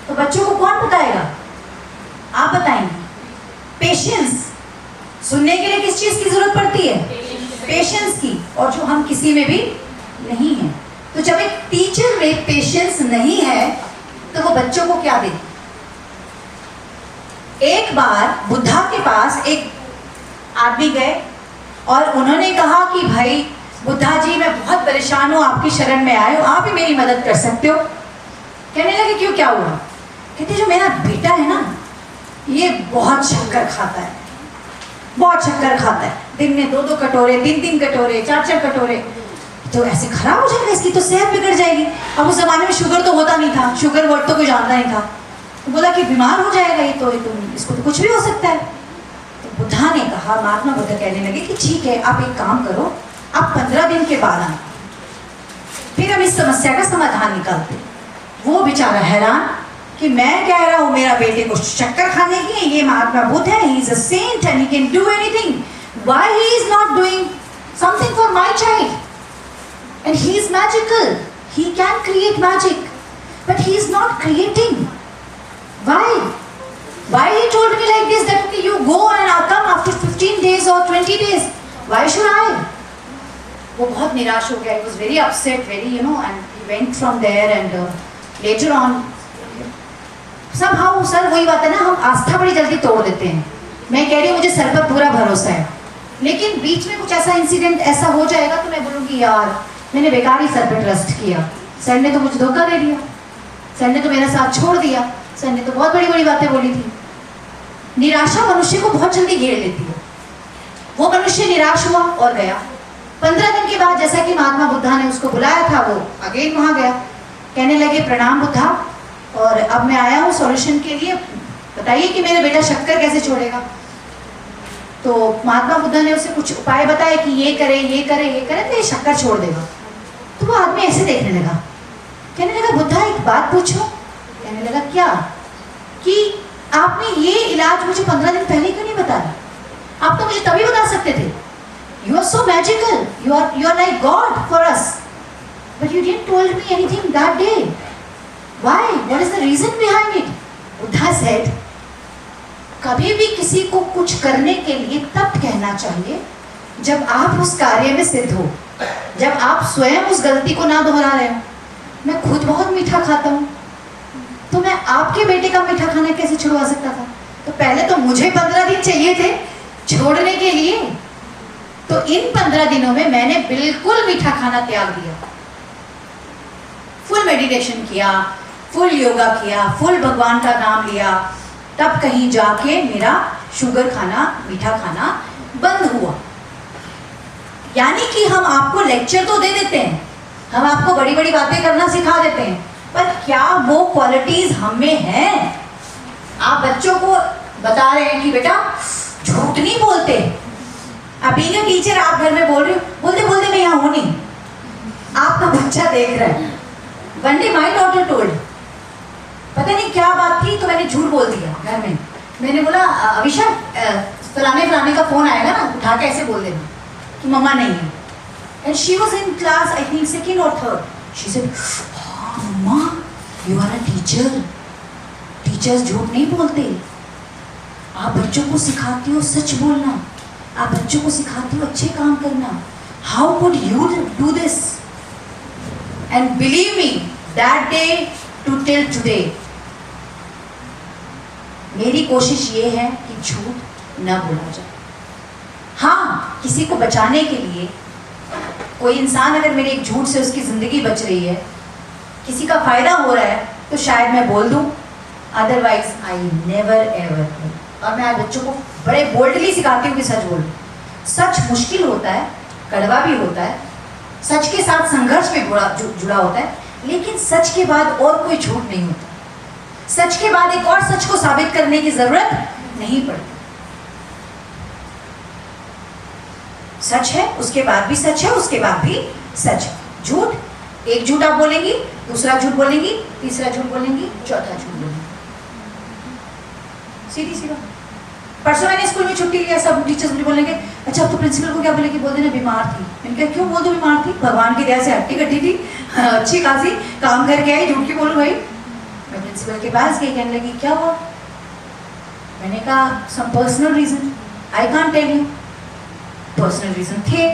Speaker 2: तो बच्चों को कौन बताएगा, आप बताएंगे। पेशेंस, सुनने के लिए किस चीज की जरूरत पड़ती है, पेशेंस की, और जो हम किसी में भी नहीं है। तो जब एक टीचर में पेशेंस नहीं है तो वो बच्चों को क्या दे। एक बार बुद्धा के पास एक आदमी गए और उन्होंने कहा कि भाई बुद्धा जी मैं बहुत परेशान हूँ, आपकी शरण में आए हो, आप ही मेरी मदद कर सकते हो। कहने लगे क्यों, क्या हुआ? कहते जो मेरा बेटा है ना ये बहुत शक्कर खाता है, बहुत शक्कर खाता है, दिन में 2-2 कटोरे, 3-3 कटोरे, 4-4 कटोरे, तो ऐसे खराब हो जाएगा, इसकी तो सेहत बिगड़ जाएगी। अब उस जमाने में शुगर तो होता नहीं था, शुगर वर्ड तो कोई जानता नहीं था, तो बोला कि बीमार हो जाएगा ये तो इसको तो कुछ भी हो सकता है। तो बुद्धा ने कहा, महात्मा बुद्ध कहने लगे कि ठीक है आप एक काम करो, आप 15 दिन के बाद आना, फिर हम इस समस्या का समाधान निकालते। वो बेचारा हैरान कि मैं कह रहा हूँ मेरा बेटे को शक्कर खाने की है, ये महात्मा बुद्ध है, he is a saint and he can do anything, why he is not doing something for my child? And he is magical, he can create magic, but he is not creating. Why he told me like this, that okay you go and I'll come after 15 days or 20 days, why should I? वो बहुत निराश हो गया, he was very upset, very and he went from there and later on somehow sir वही बात है ना, हम आस्था बड़ी जल्दी तोड़ देते हैं। मैं कह रही हूँ मुझे सर पर पूरा भरोसा है, लेकिन बीच में कुछ ऐसा इंसिडेंट ऐसा हो जाएगा तो मैं बोलूँगी यार मैंने बेकार ही सर पर ट्रस्ट किया, सर ने तो मुझे धोखा दे दिया, सर ने तो मेरा साथ छोड़ दिया, सर ने तो बहुत बड़ी बड़ी बातें बोली थी। निराशा मनुष्य को बहुत जल्दी घेर लेती है। वो मनुष्य निराश हुआ और गया। 15 दिन के बाद जैसा कि महात्मा बुद्धा ने उसको बुलाया था, वो अगेन वहाँ गया। कहने लगे प्रणाम बुद्धा, और अब मैं आया हूँ सॉल्यूशन के लिए, बताइए कि मेरा बेटा शक्कर कैसे छोड़ेगा। तो महात्मा बुद्धा ने उसे कुछ उपाय बताए कि ये करे ये करे ये करे तो ये शक्कर छोड़ देगा। तो वो आदमी ऐसे देखने लगा, कहने लगा बुद्धा एक बात पूछो। कहने लगा क्या? कि आपने ये इलाज मुझे 15 दिन पहले क्यों नहीं बताया? आप तो मुझे तभी बता सकते थे। You are so magical, you are like God for us, but you didn't told me anything that day. Why? What is the reason behind it? Buddha said, कभी भी किसी को कुछ करने के लिए तब कहना चाहिए जब आप उस कार्य में सिद्ध हो, जब आप स्वयं उस गलती को ना दोहरा रहे हो। मैं खुद बहुत मीठा खाता हूँ, तो मैं आपके बेटे का मीठा खाना कैसे छुड़वा सकता था? तो पहले तो मुझे 15 दिन चाहिए थे छोड़ने के लिए, तो इन 15 दिनों में मैंने बिल्कुल मीठा खाना त्याग दिया, फुल मेडिटेशन किया, फुल योगा किया, फुल भगवान का नाम लिया, तब कहीं जाके मेरा शुगर खाना, मीठा खाना बंद हुआ। यानी कि हम आपको लेक्चर तो दे देते हैं, हम आपको बड़ी बड़ी बातें करना सिखा देते हैं, पर क्या वो क्वालिटीज हम में हैं? आप बच्चों को बता रहे हैं कि बेटा झूठ नहीं बोलते। अभी ना टीचर आप घर में बोल रहे हो, बोलते बोलते मैं यहाँ हूँ नहीं, आपका बच्चा देख रहा है। One day my daughter told, पता नहीं क्या बात थी, तो मैंने झूठ बोल दिया घर में। मैंने बोला अविशा फलाने फलाने का फोन आएगा ना, उठा के ऐसे बोल देना कि मम्मा नहीं है। And she was in class I think second और third. She said mamma you are a teacher, teachers झूठ नहीं बोलते, आप बच्चों को सिखाती हो सच बोलना, आप बच्चों को सिखाती हो अच्छे काम करना। How could you do this? And believe me that day to till today मेरी कोशिश ये है कि झूठ न बोला जाए। हाँ, किसी को बचाने के लिए कोई इंसान अगर मेरे एक झूठ से उसकी जिंदगी बच रही है, किसी का फायदा हो रहा है, तो शायद मैं बोल दूं, अदरवाइज आई नेवर एवर। और मैं आज बच्चों को बड़े बोल्डली सिखाती हूँ कि सच बोलो। सच मुश्किल होता है, कड़वा भी होता है, सच के साथ संघर्ष भी जुड़ा होता है, लेकिन सच के बाद और कोई झूठ नहीं होता। सच के बाद एक और सच को साबित करने की जरूरत नहीं पड़ती। सच है, उसके बाद भी सच है, उसके बाद भी सच है। झूठ, एक झूठ आप बोलेंगी, दूसरा झूठ बोलेंगी, तीसरा झूठ बोलेंगी, चौथा झूठ बोलेंगी, सीधी सीधा। परसों मैंने स्कूल में छुट्टी लिया, सब टीचर्स मुझे बोलेंगे अच्छा अब तो प्रिंसिपल को क्या बोलेगी, बोल देना बीमार थी। मैंने कहा क्यों बोल दो बीमार थी, भगवान की दया से हट्टी कट्टी थी, अच्छी खासी काम करके आई, झूठ क्यों बोलूं भाई। मैं प्रिंसिपल के पास गई, कहने लगी क्या हुआ? मैंने कहा some personal reason, I can't tell you. Personal reason थे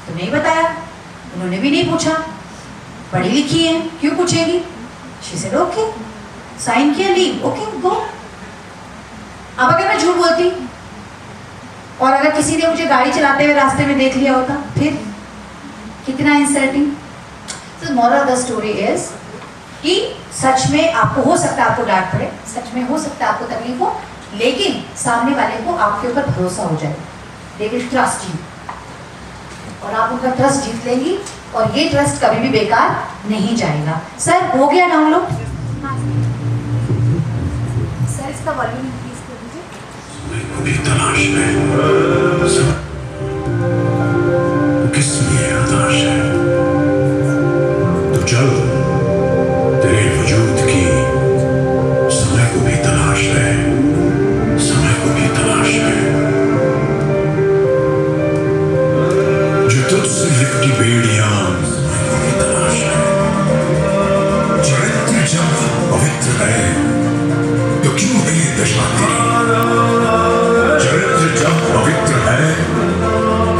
Speaker 2: तो नहीं बताया, उन्होंने भी नहीं पूछा, पढ़ी लिखी है क्यों पूछेगी। शी सेड ओके, साइन किया, लीव, ओके गो। अब अगर मैं झूठ बोलती और अगर किसी ने मुझे गाड़ी चलाते हुए रास्ते में देख लिया होता, फिर कितना इंसल्टिंग। तो moral of the story is कि सच में आपको हो सकता है आपको डांट पड़े, सच में हो सकता है आपको तकलीफ हो, लेकिन सामने वाले को आपके ऊपर भरोसा हो जाएगा, दे विल ट्रस्ट यू, और आप उनका ट्रस्ट जीत लेंगी, और ये ट्रस्ट कभी भी बेकार नहीं जाएगा। सर हो गया डाउनलोड? सर इसका वॉल्यूम इंक्रीज कर दीजिए।
Speaker 6: कभी तलाश में किस लिए तलाश है, तो चल तेरे वजूद की समय को भी तलाश है, समय को भी तलाश है, जो तुझसे लिपटी बेड़ियां समय को भी तलाश है। चरित्र जब पवित्र है तो क्यों है ये दशा तेरी, चरित्र जब पवित्र है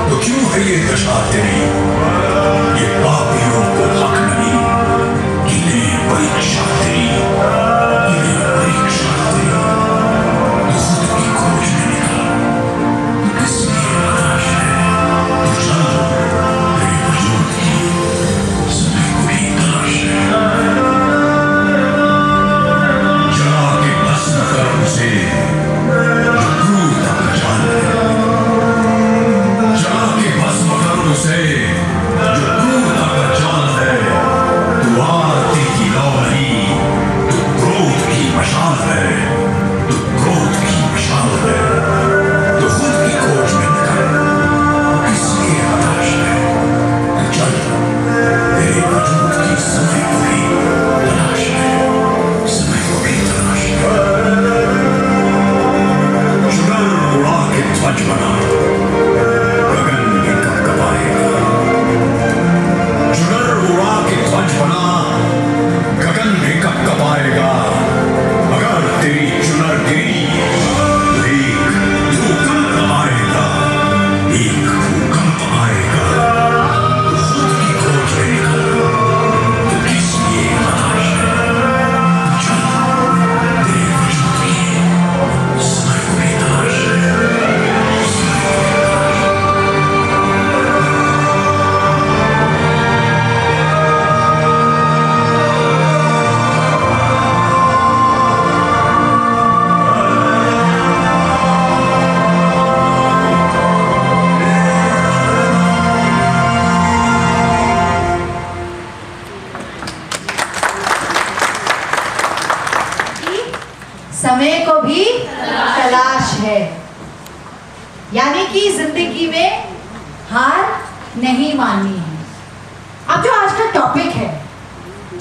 Speaker 6: तो क्यों है ये दशा तेरी।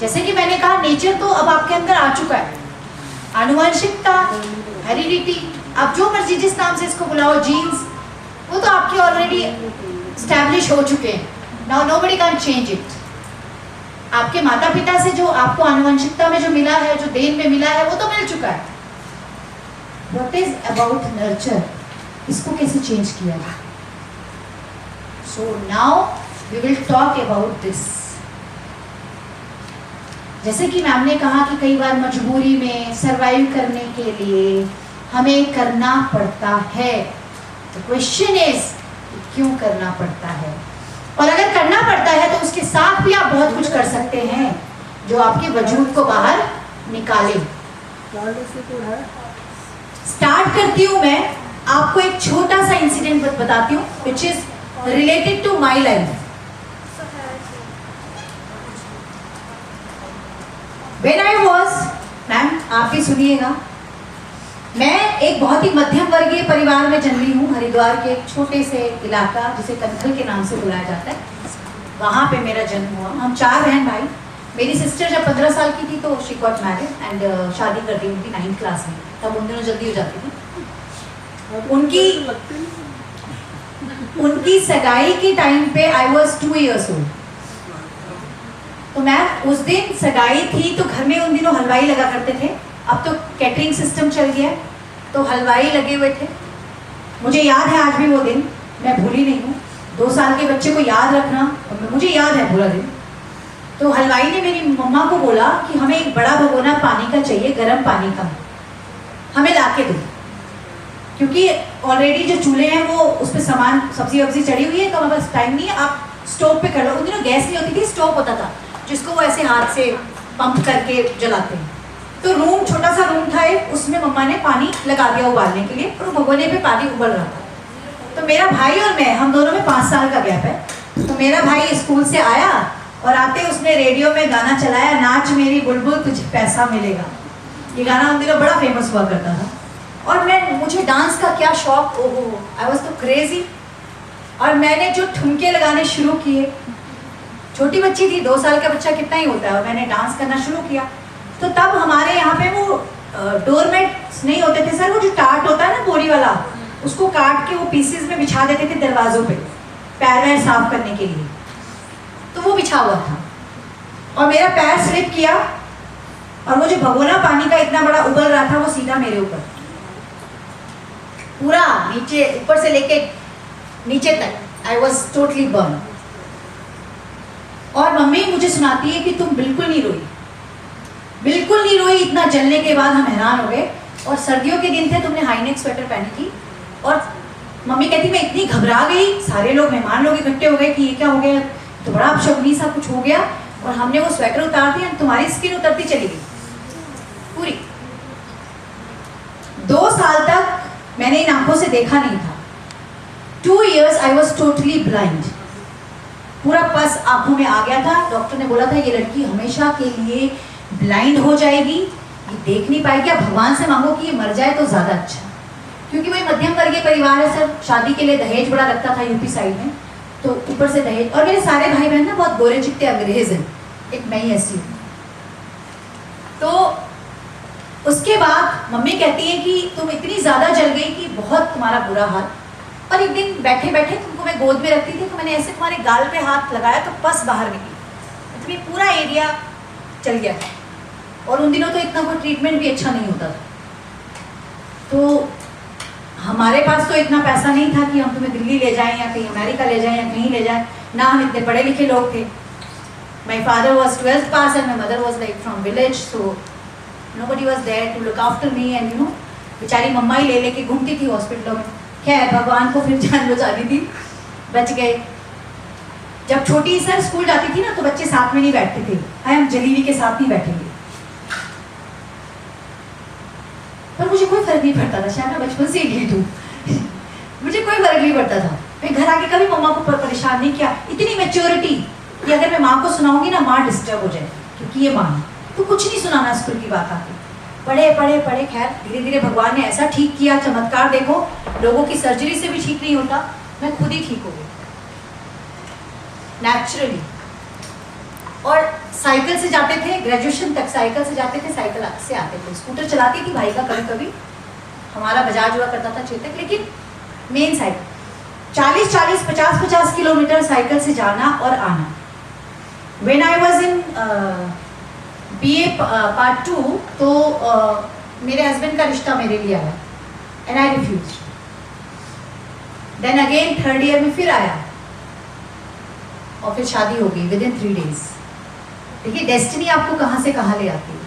Speaker 2: जैसे कि मैंने कहा, नेचर तो अब आपके अंदर आ चुका है, आनुवंशिकता, हेरिडिटी, आप जो मर्जी जिस नाम से इसको बुलाओ, जीन्स, वो तो आपके ऑलरेडी स्टैब्लिश हो चुके हैं। Now nobody can change it. आपके माता पिता से जो आपको आनुवंशिकता में जो मिला है, जो देन में मिला है, वो तो मिल चुका है। व्हाट इज अबाउट नर्चर, इसको कैसे चेंज किया जाए? So now we will talk about this. जैसे कि मैम ने कहा कि कई बार मजबूरी में सरवाइव करने के लिए हमें करना पड़ता है। द क्वेश्चन इज क्यों करना पड़ता है, और अगर करना पड़ता है तो उसके साथ भी आप बहुत कुछ कर सकते हैं जो आपके वजूद को बाहर निकाले। स्टार्ट करती हूँ मैं, आपको एक छोटा सा इंसिडेंट बताती हूँ which is related to my life. When I was, ma'am आप भी सुनिएगा, मैं एक बहुत ही मध्यम वर्गीय परिवार में जन्मी हूँ। हरिद्वार के एक छोटे से इलाका जिसे कनखल के नाम से बुलाया जाता है, वहाँ पे मेरा जन्म हुआ। हम 4 बहन भाई। मेरी सिस्टर जब 15 साल की थी तो शी गॉट मैरिड एंड शादी कर दी उनकी 9th क्लास में। तब उन दिनों जल्दी हो जाती थी। उनकी सगाई के टाइम पे आई वॉज 2 years old। तो मैम उस दिन सगाई थी तो घर में उन दिनों हलवाई लगा करते थे। अब तो कैटरिंग सिस्टम चल गया, तो हलवाई लगे हुए थे। मुझे याद है आज भी वो दिन, मैं भूली नहीं हूँ। 2 साल के बच्चे को याद रखना, मुझे याद है पूरा दिन। तो हलवाई ने मेरी मम्मा को बोला कि हमें एक बड़ा भगोना पानी का चाहिए, गर्म पानी का, हमें ला के दो, क्योंकि ऑलरेडी जो चूल्हे हैं वो उस पर सामान सब्जी वब्जी चढ़ी हुई है, तो हमारे पास टाइम नहीं है, आप स्टोव पे कर लो। उन दिनों गैस नहीं होती थी, स्टोव होता था जिसको वो ऐसे हाथ से पंप करके जलाते हैं। तो रूम, छोटा सा रूम था एक, उसमें मम्मा ने पानी लगा दिया उबालने के लिए, और भगोने पे पानी उबल रहा था। तो मेरा भाई और मैं, हम दोनों में 5 साल का गैप है। तो मेरा भाई स्कूल से आया और आते उसने रेडियो में गाना चलाया, नाच मेरी बुलबुल तुझे पैसा मिलेगा। ये गाना उन दिनों बड़ा फेमस हुआ करता था। और मुझे डांस का क्या शौक, ओहो, आई वॉज तो क्रेजी। और मैंने जो ठुमके लगाने शुरू किए, छोटी बच्ची थी, 2 साल का बच्चा कितना ही होता है, और मैंने डांस करना शुरू किया। तो तब हमारे यहाँ पे वो डोरमेट्स नहीं होते थे सर, वो जो टाट होता है ना बोरी वाला, उसको काट के वो पीसेस में बिछा देते थे दरवाजों पे, पैर वैर साफ करने के लिए। तो वो बिछा हुआ था और मेरा पैर स्लिप किया, और वो जो भगोना पानी का इतना बड़ा उबल रहा था वो सीधा मेरे ऊपर, पूरा नीचे, ऊपर से लेके नीचे तक। I was totally burn. और मम्मी मुझे सुनाती है कि तुम बिल्कुल नहीं रोई, बिल्कुल नहीं रोई। इतना जलने के बाद हम हैरान हो गए। और सर्दियों के दिन थे, तुमने हाई नेक स्वेटर पहनी थी। और मम्मी कहती मैं इतनी घबरा गई, सारे लोग, मेहमान लोग इकट्ठे हो गए कि ये क्या हो गया, तो बड़ा अपशगुनी सा कुछ हो गया। और हमने वो स्वेटर उतार दिया, तुम्हारी स्किन उतरती चली गई पूरी। 2 साल तक मैंने इन आंखों से देखा नहीं था। 2 years I was totally blind. पूरा पस आंखों में आ गया था। डॉक्टर ने बोला था ये लड़की हमेशा के लिए ब्लाइंड हो जाएगी, ये देख नहीं पाएगी। आप भगवान से मांगो कि ये मर जाए तो ज़्यादा अच्छा, क्योंकि वही मध्यम वर्गीय परिवार है सर। शादी के लिए दहेज बड़ा लगता था यूपी साइड में, तो ऊपर से दहेज। और मेरे सारे भाई बहन ना बहुत गोरे चिट्टे अंग्रेज हैं, एक मैं ही ऐसी हूँ। तो उसके बाद मम्मी कहती है कि तुम इतनी ज़्यादा जल गई कि बहुत तुम्हारा बुरा हाल। और एक दिन बैठे बैठे तुमको मैं गोद में रखती थी, तो मैंने ऐसे तुम्हारे गाल पे हाथ लगाया तो पस बाहर निकली, तो ये पूरा एरिया चल गया था। और उन दिनों तो इतना कोई ट्रीटमेंट भी अच्छा नहीं होता था। तो हमारे पास तो इतना पैसा नहीं था कि हम तुम्हें दिल्ली ले जाएं या कहीं अमेरिका ले जाएं या कहीं ले जाएं, ना हम इतने पढ़े लिखे लोग थे। My father was 12th pass and my mother was like from village, so nobody was there to look after me and you know, बेचारी मम्मा ही ले लेके घूमती थी हॉस्पिटलों में। खैर भगवान को फिर जान बचानी थी, बच गए। जब छोटी सर स्कूल जाती थी ना, तो बच्चे साथ में नहीं बैठते थे, हम जलीली के साथ नहीं बैठेंगे। पर मुझे कोई फर्क नहीं पड़ता था, शायद मैं बचपन से ही ढीठ हूँ। मुझे कोई फर्क नहीं पड़ता था। मैं घर आके कभी मम्मा को परेशान नहीं किया। इतनी मैच्योरिटी कि अगर मैं माँ को सुनाऊंगी ना, माँ डिस्टर्ब हो जाए, क्योंकि ये माँ तो कुछ नहीं सुनाना स्कूल की बात आती। पढ़े पढ़े पढ़े, खैर धीरे धीरे भगवान ने ऐसा ठीक किया, चमत्कार देखो, लोगों की सर्जरी से भी ठीक नहीं होता, मैं खुद ही ठीक हो गई नेचुरली। और साइकिल से जाते थे, ग्रेजुएशन तक साइकिल से जाते थे, साइकिल से आते थे। स्कूटर चलाती थी भाई का कभी कभी, हमारा बजाज हुआ करता था चेतक, लेकिन मेन साइकिल 40-40, 50-50 किलोमीटर साइकिल से जाना और आना। When I was in BA part 2, तो मेरे हस्बैंड का रिश्ता मेरे लिए आया and I refuse. Then again third year में फिर आया और फिर शादी हो गई विद इन 3 days। देखिए डेस्टिनी आपको कहाँ से कहाँ ले आती है।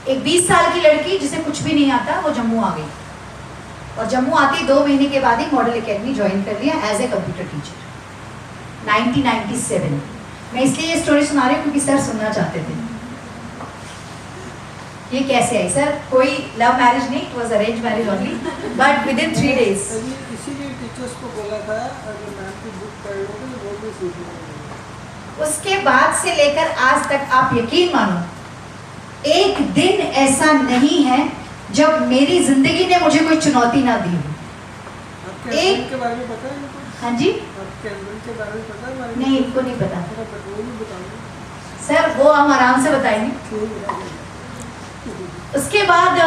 Speaker 2: एक 20 साल की लड़की जिसे कुछ भी नहीं आता, वो जम्मू आ गई और जम्मू आती 2 महीने के बाद ही मॉडल एकेडमी ज्वाइन कर लिया एज ए कंप्यूटर टीचर 1997। मैं इसलिए ये स्टोरी सुना रही हूँ क्योंकि सर सुनना चाहते थे। ये कैसे आई सर? कोई लव मैरिज नहीं, it was arrange marriage only, but with in 3 days।
Speaker 3: इसीलिए टीचर्स को बोला था अगर मैम की बुक पढ़ोगे तो वो भी सीखेंगे।
Speaker 2: उसके बाद से लेकर आज तक आप यकीन मानो, एक दिन ऐसा नहीं है जब मेरी जिंदगी ने मुझे कोई चुनौती ना दी हो।
Speaker 3: आपके
Speaker 2: एक-
Speaker 3: हस्बैंड के बारे में पता है इनको?
Speaker 2: हाँ जी,
Speaker 3: आपके हस्बैंड के बारे में पता है बारे में?
Speaker 2: नहीं इनको नहीं पता
Speaker 3: वो भी बताओगे।
Speaker 2: सर, वो हम आराम से बताएंगे।
Speaker 3: ठीक है।
Speaker 2: उसके बाद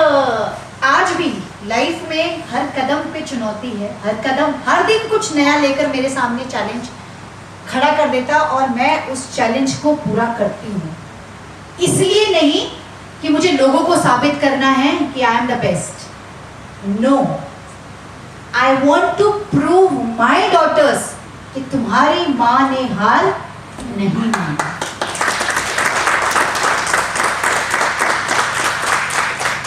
Speaker 2: आज भी लाइफ में हर कदम पे चुनौती है, हर कदम, हर दिन कुछ नया लेकर मेरे सामने चैलेंज खड़ा कर देता और मैं उस चैलेंज को पूरा करती हूँ। इसलिए नहीं कि मुझे लोगों को साबित करना है कि I am the best, no, I want to prove my daughters कि तुम्हारी माँ ने हार नहीं माना।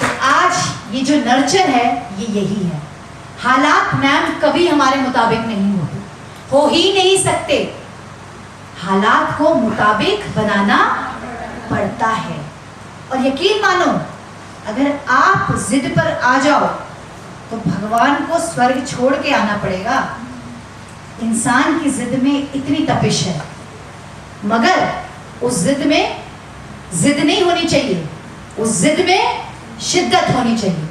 Speaker 2: तो आज ये जो नर्चर है ये यही है। हालात मैम कभी हमारे मुताबिक नहीं होते, हो ही नहीं सकते। हालात को मुताबिक बनाना पड़ता है और यकीन मानो अगर आप जिद पर आ जाओ तो भगवान को स्वर्ग छोड़ के आना पड़ेगा। इंसान की जिद में इतनी तपिश है, मगर उस जिद में जिद नहीं होनी चाहिए, उस जिद में शिद्दत होनी चाहिए,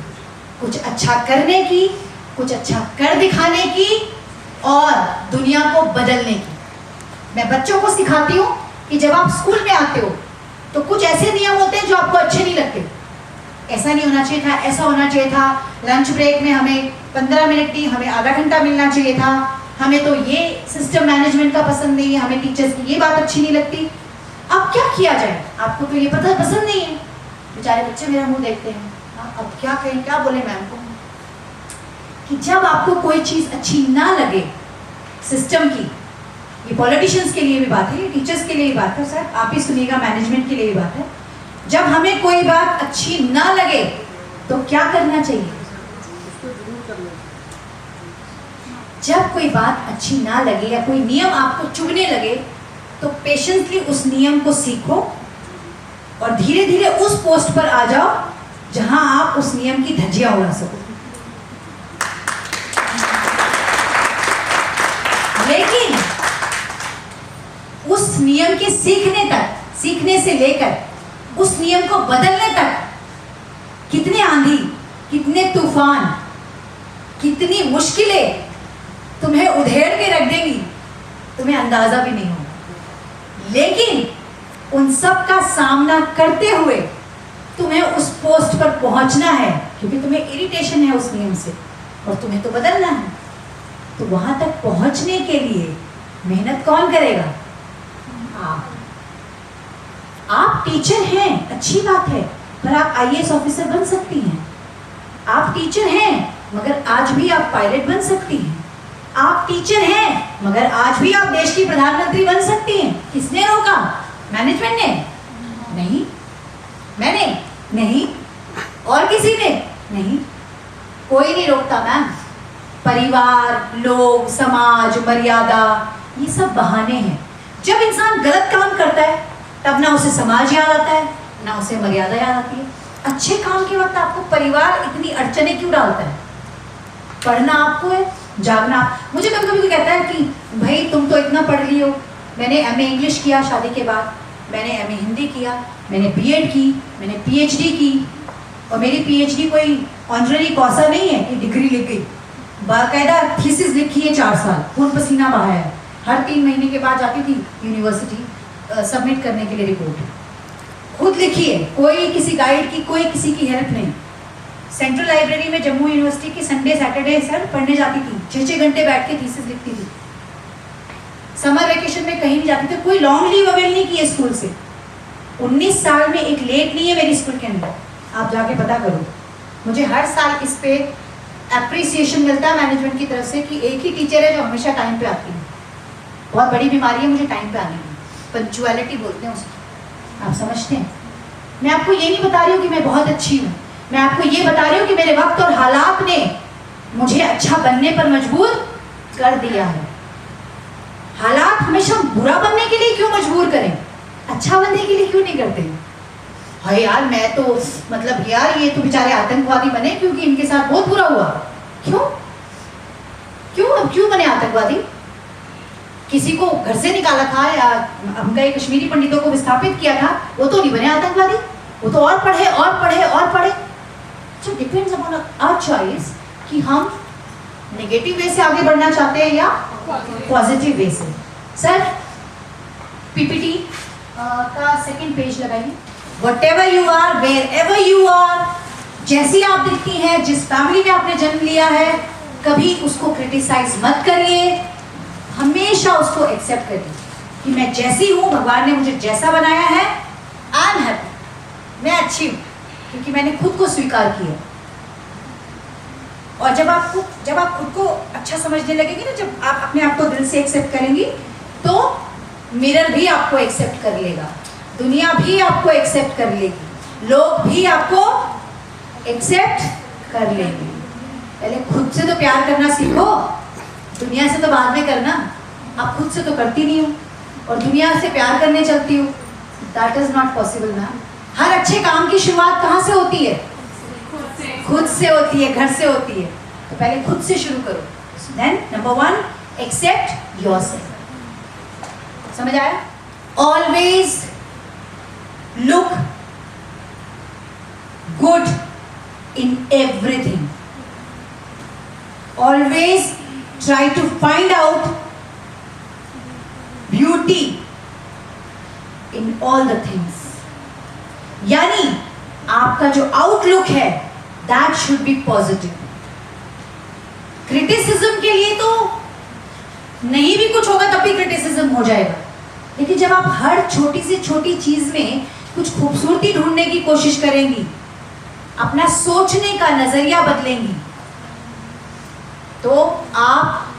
Speaker 2: कुछ अच्छा करने की, कुछ अच्छा कर दिखाने की और दुनिया को बदलने की। मैं बच्चों को सिखाती हूँ कि जब आप स्कूल में आते हो तो कुछ ऐसे नियम होते हैं जो आपको अच्छे नहीं लगते। ऐसा नहीं होना चाहिए था, ऐसा होना चाहिए था, लंच ब्रेक में हमें 15 मिनट नहीं, हमें आधा घंटा मिलना चाहिए था, हमें तो ये सिस्टम मैनेजमेंट का पसंद नहीं है, हमें टीचर्स की ये बात अच्छी नहीं लगती। अब क्या किया जाए? आपको तो ये पता पसंद नहीं है, बेचारे बच्चे मेरा मुंह देखते हैं। अब क्या कहें, क्या बोले मैम को कि जब आपको कोई चीज़ अच्छी ना लगे सिस्टम की, ये पॉलिटिशियंस के लिए भी बात है, ये टीचर्स के लिए भी बात है, सर आप ही सुनिएगा, मैनेजमेंट के लिए भी बात है। जब हमें कोई बात अच्छी ना लगे तो क्या करना चाहिए? जब कोई बात अच्छी ना लगे या कोई नियम आपको चुभने लगे तो पेशेंसली उस नियम को सीखो और धीरे धीरे उस पोस्ट पर आ जाओ जहां आप उस नियम की धज्जियां उड़ा सको। लेकिन उस नियम के सीखने तक, सीखने से लेकर उस नियम को बदलने तक कितने आंधी, कितने तूफान, कितनी मुश्किलें तुम्हें उधेड़ के रख देंगी, तुम्हें अंदाजा भी नहीं होगा। लेकिन उन सब का सामना करते हुए तुम्हें उस पोस्ट पर पहुंचना है, क्योंकि तुम्हें इरिटेशन है उस नियम से और तुम्हें तो बदलना है। तो वहां तक पहुंचने के लिए मेहनत कौन करेगा? आप टीचर हैं, अच्छी बात है, पर आप IAS ऑफिसर बन सकती हैं। आप टीचर हैं मगर आज भी आप पायलट बन सकती हैं। आप टीचर हैं मगर आज भी आप देश की प्रधानमंत्री बन सकती हैं। किसने रोका? मैनेजमेंट ने नहीं, मैंने नहीं, और किसी ने नहीं, कोई नहीं रोकता मैम। परिवार, लोग, समाज, मर्यादा, ये सब बहाने हैं। जब इंसान गलत काम करता है तब ना उसे समाज याद आता है, ना उसे मर्यादा याद आती है। अच्छे काम के वक्त आपको परिवार इतनी अड़चने क्यों डालता है? पढ़ना आपको है, जागना। मुझे कभी कभी कहता है कि भाई तुम तो इतना पढ़ ली हो। मैंने MA इंग्लिश किया शादी के बाद, मैंने MA हिंदी किया, मैंने B.Ed की, मैंने PhD की, और मेरी PhD कोई ऑनररी कॉसा नहीं है कि डिग्री लिख गई, बाकायदा थीसिस लिखी है 4 साल, खून पसीना बहाया है। हर 3 महीने के बाद जाती थी यूनिवर्सिटी, सबमिट करने के लिए रिपोर्ट, खुद लिखिए, कोई किसी गाइड की, कोई किसी की हेल्प नहीं। सेंट्रल लाइब्रेरी में जम्मू यूनिवर्सिटी की संडे सैटरडे सर पढ़ने जाती थी, 6-6 घंटे बैठ के थीसिस लिखती थी। समर वेकेशन में कहीं नहीं जाती थी, कोई लॉन्ग लीव अवेल नहीं की है स्कूल से। 19 साल में एक लेट नहीं है मेरी स्कूल के अंदर, आप जाके पता करो। मुझे हर साल इस पे अप्रिसिएशन मिलता है मैनेजमेंट की तरफ से कि एक ही टीचर है जो हमेशा टाइम पे आती है। बहुत बड़ी बीमारी है मुझे टाइम पे आने की, पंक्चुअलिटी बोलते हैं उसको, आप समझते हैं। मैं आपको ये नहीं बता रही हूँ कि मैं बहुत अच्छी हूँ, मैं आपको ये बता रही हूँ कि मेरे वक्त और हालात ने मुझे अच्छा बनने पर मजबूर कर दिया है। हालात हमेशा बुरा बनने के लिए क्यों मजबूर करें, अच्छा बनने के लिए क्यों नहीं करते? हाय यार मैं तो मतलब यार ये तो बेचारे आतंकवादी बने क्योंकि इनके साथ बहुत बुरा हुआ। क्यों क्यों अब क्यों बने आतंकवादी? किसी को घर से निकाला था या हम कई कश्मीरी पंडितों को विस्थापित किया था, वो तो नहीं बने आतंकवादी, वो तो और पढ़े और पढ़े और पढ़े। So depends upon our choice कि हम नेगेटिव वे से आगे बढ़ना चाहते हैं या पॉजिटिव वे से। सर पीपीटी का सेकंड पेज लगाइए। Whatever you are, wherever you are, जैसी आप दिखती हैं, जिस फैमिली में आपने जन्म लिया है, कभी उसको क्रिटिसाइज मत करिए, हमेशा उसको एक्सेप्ट करिए कि मैं जैसी हूँ, भगवान ने मुझे जैसा बनाया है, आई एम हैप्पी, मैं अच्छी हूँ क्योंकि मैंने खुद को स्वीकार किया। और जब आप खुद को अच्छा समझने लगेंगे ना, जब आप अपने आप को दिल से एक्सेप्ट करेंगी तो मिरर भी आपको एक्सेप्ट कर लेगा, दुनिया भी आपको एक्सेप्ट कर लेगी, लोग भी आपको एक्सेप्ट कर लेंगे। पहले खुद से तो प्यार करना सीखो, दुनिया से तो बाद में करना। आप खुद से तो करती नहीं हो और दुनिया से प्यार करने चलती हो, that is not possible ma'am. हर अच्छे काम की शुरुआत कहाँ से होती है? खुद से होती है, घर से होती है। तो पहले खुद से शुरू करो। Then number 1, accept yourself. समझ आया? Always look good in everything. Always try to find out beauty in all the things. यानी आपका जो आउटलुक है that should be positive. Criticism के लिए तो नहीं भी कुछ होगा तब भी क्रिटिसिज्म हो जाएगा, लेकिन जब आप हर छोटी से छोटी चीज में कुछ खूबसूरती ढूंढने की कोशिश करेंगी, अपना सोचने का नजरिया बदलेंगी, तो आप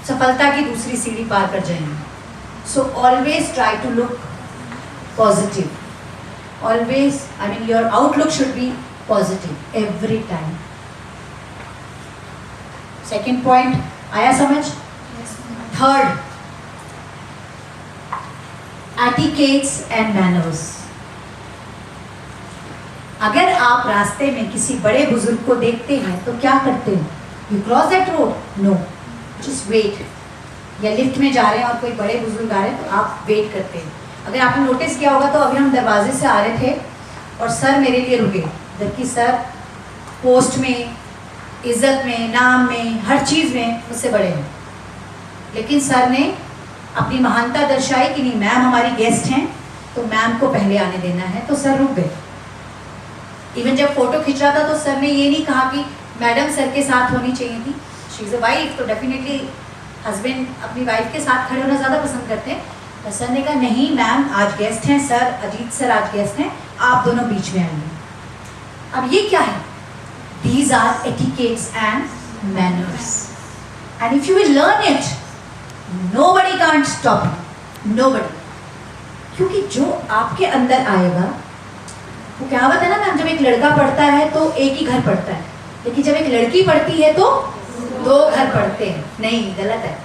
Speaker 2: सफलता की दूसरी सीढ़ी पार कर जाएंगे। So always try to look positive, always I mean your outlook should be positive every time. Second point आया समझ? Third, etiquettes and manners. अगर आप रास्ते में किसी बड़े बुजुर्ग को देखते हैं तो क्या करते हैं? You cross that road? No, just wait. या लिफ्ट में जा रहे हैं और कोई बड़े बुजुर्ग आ रहे हैं तो आप वेट करते हैं। अगर आपने नोटिस किया होगा तो अभी हम दरवाजे से आ रहे थे और सर मेरे लिए रुके, जबकि सर पोस्ट में, इज्जत में, नाम में, हर चीज़ में मुझसे बड़े हैं, लेकिन सर ने अपनी महानता दर्शाई कि नहीं मैम हमारी गेस्ट हैं तो मैम को पहले आने देना है, तो सर रुक गए। इवन जब फोटो खिंच रहा था तो सर ने ये नहीं कहा कि मैडम सर के साथ होनी चाहिए थी, शी इज़ अ वाइफ, तो डेफिनेटली हस्बैंड अपनी वाइफ के साथ खड़े होना ज़्यादा पसंद करते हैं। तो सर ने कहा नहीं मैम आज गेस्ट हैं, सर अजीत सर आज गेस्ट हैं, आप दोनों बीच में आएंगे। अब ये क्या है? These are etiquettes and manners, and if you will learn it nobody can't stop you, nobody। क्योंकि जो आपके अंदर आएगा, वो कहावत है ना मैम, जब एक लड़का पढ़ता है तो एक ही घर पढ़ता है, लेकिन जब एक लड़की पढ़ती है तो 2 घर पढ़ते हैं। नहीं, गलत है।